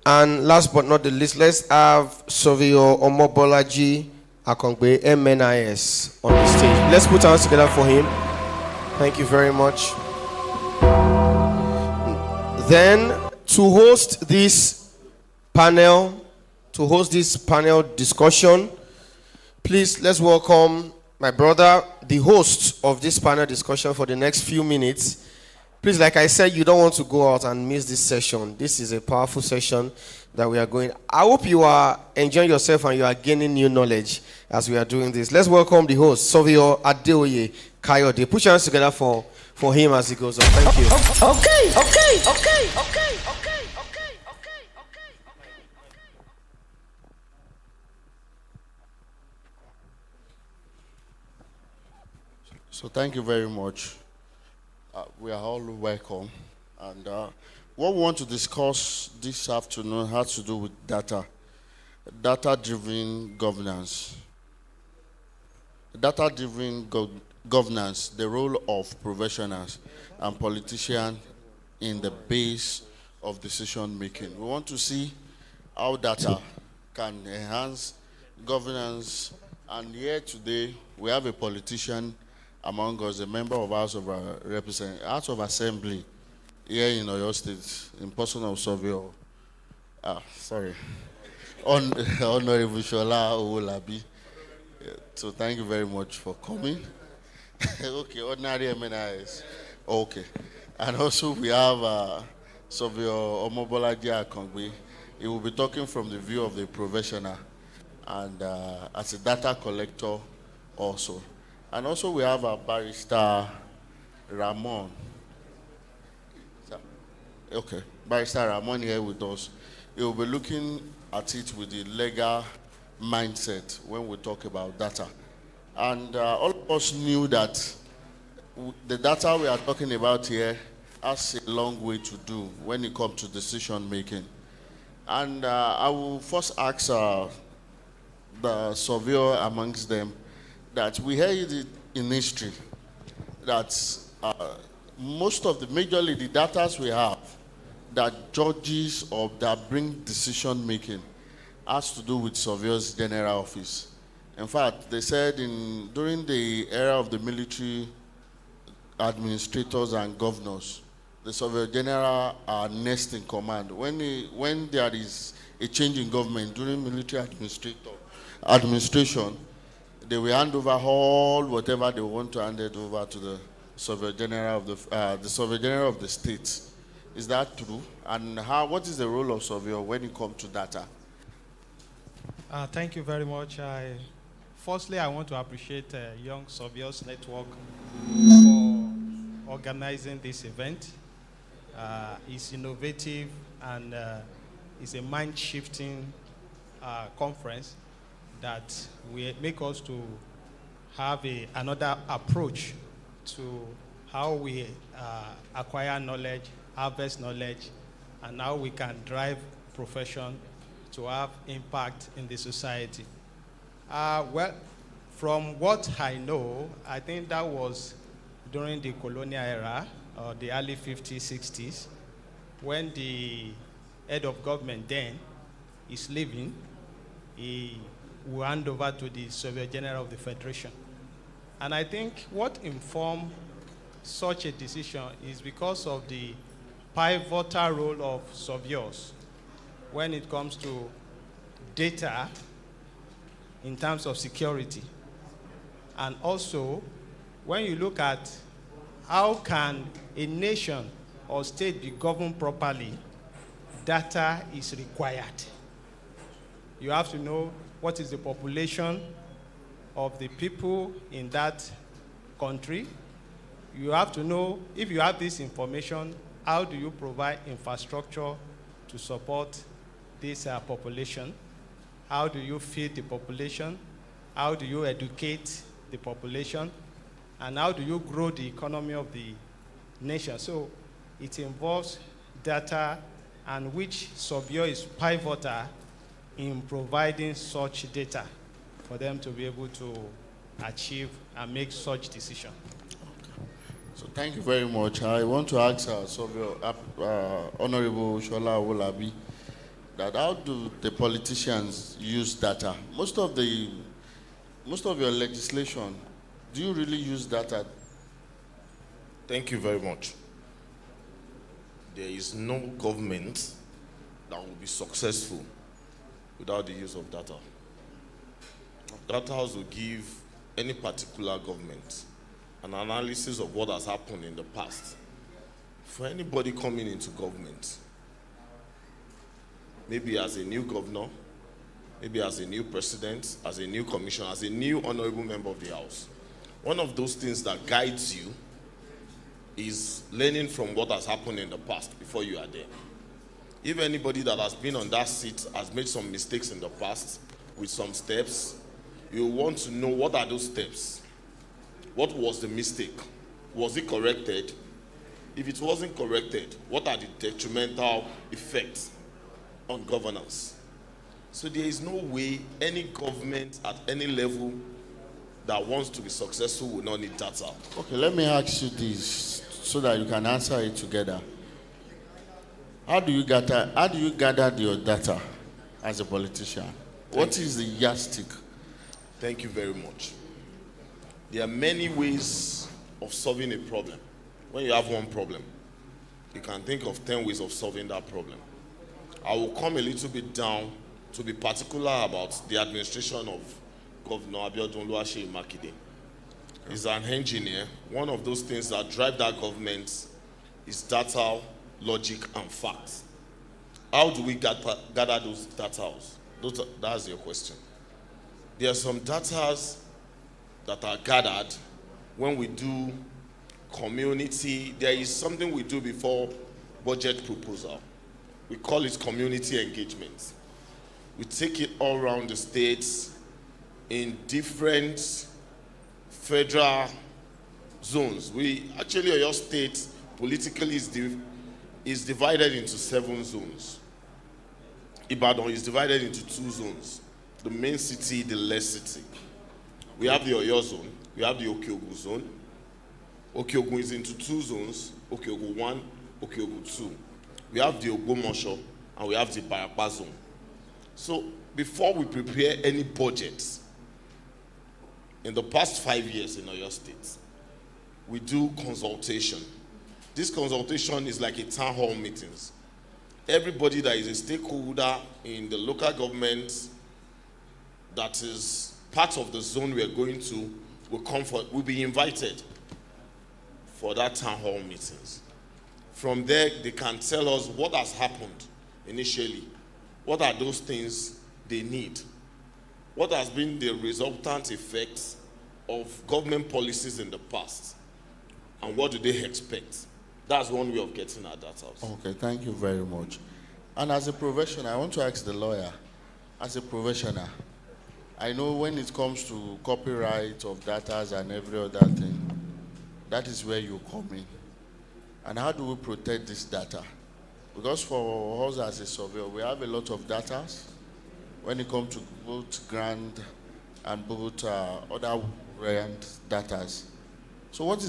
And last but not the least, let's have Surveyor Omobolaji Akongbe, MNIS, on the stage. Let's put our hands together for him. Thank you very much. Then, to host this panel discussion, please let's welcome my brother, the host of this panel discussion for the next few minutes. Please, like I said, you don't want to go out and miss this session. This is a powerful session that we are going. I hope you are enjoying yourself and you are gaining new knowledge as we are doing this. Let's welcome the host, Surveyor Adeoye Kayode. Put your hands together for him as he goes on. Thank you. Okay. So thank you very much. We are all welcome. And what we want to discuss this afternoon has to do with data-driven governance. Data-driven governance, the role of professionals and politicians in the base of decision making. We want to see how data can enhance governance. And here today, we have a politician among us, a member of House of House of Assembly here in Oyo State, in person of Surveyor. Honorable Shola Owolabi. So thank you very much for coming. Okay, ordinary MNIS. Okay. And also we have Surveyor Omobolaji Akongbe. He will be talking from the view of the professional and as a data collector also. And also we have a barrister Ramon. Okay, barrister Ramon here with us. He will be looking at it with the legal mindset when we talk about data. And all of us knew that the data we are talking about here has a long way to do when it comes to decision making. And I will first ask the surveyor amongst them that we heard it in history that majorly the data we have that judges or that bring decision making has to do with Surveyor's General Office. In fact, they said during the era of the military administrators and governors, the Surveyor General are next in command. When there is a change in government during military administration, they will hand over all whatever they want to hand it over to the Surveyor General of the Surveyor General of the state. Is that true? And what is the role of Surveyor when it comes to data? Thank you very much. Firstly, I want to appreciate Young Surveyors Network for organizing this event. It's innovative and it's a mind-shifting conference that will make us to have another approach to how we acquire knowledge, harvest knowledge, and how we can drive profession to have impact in the society. Well, from what I know, I think that was during the colonial era, or the early 50s, 60s, when the head of government then is leaving, he will hand over to the Surveyor General of the Federation. And I think what informed such a decision is because of the pivotal role of surveyors when it comes to data in terms of security. And also, when you look at how can a nation or state be governed properly, data is required. You have to know what is the population of the people in that country. You have to know, if you have this information, how do you provide infrastructure to support this population? How do you feed the population? How do you educate the population? And how do you grow the economy of the nation? So it involves data, and which surveyor is pivotal in providing such data for them to be able to achieve and make such decisions. So thank you very much. I want to ask Honorable Shola Owolabi that how do the politicians use data? Most of your legislation, do you really use data? Thank you very much. There is no government that will be successful without the use of data. Data will give any particular government an analysis of what has happened in the past. For anybody coming into government, maybe as a new governor, maybe as a new president, as a new commissioner, as a new honorable member of the House, one of those things that guides you is learning from what has happened in the past before you are there. If anybody that has been on that seat has made some mistakes in the past with some steps, you want to know what are those steps. What was the mistake? Was it corrected? If it wasn't corrected, what are the detrimental effects on governance? So there is no way any government at any level that wants to be successful will not need data. Okay, let me ask you this so that you can answer it together. How do you gather your data as a politician? What is the yardstick? Thank you very much. There are many ways of solving a problem. When you have one problem, you can think of 10 ways of solving that problem. I will come a little bit down to be particular about the administration of Governor Abiodun Oluwaseyi Makinde. He's an engineer. One of those things that drive that government is data, logic, and facts. How do we gather those data? That's your question. There are some data that are gathered when we do community. There is something we do before budget proposal. We call it community engagement. We take it all around the states in different federal zones. Your state politically is divided into 7 zones. Ibadan is divided into 2 zones. The main city, the less city. We have the Oyo zone, we have the Okeogun zone. Okeogun is into 2 zones, Okeogun 1, Okeogun 2. We have the Ogbomoso and we have the Barapa zone. So before we prepare any budgets, in the past 5 years in Oyo State, we do consultation. This consultation is like a town hall meetings. Everybody that is a stakeholder in the local government that is part of the zone we are going to will be invited for that town hall meetings. From there, they can tell us what has happened initially. What are those things they need? What has been the resultant effects of government policies in the past? And what do they expect? That's one way of getting our data. Okay, thank you very much. And as a professional, I want to ask the lawyer, as a professional, I know when it comes to copyright of data and every other thing, that is where you come in. And how do we protect this data? Because for us as a surveyor, we have a lot of data when it comes to both grant and both other variant data. So what is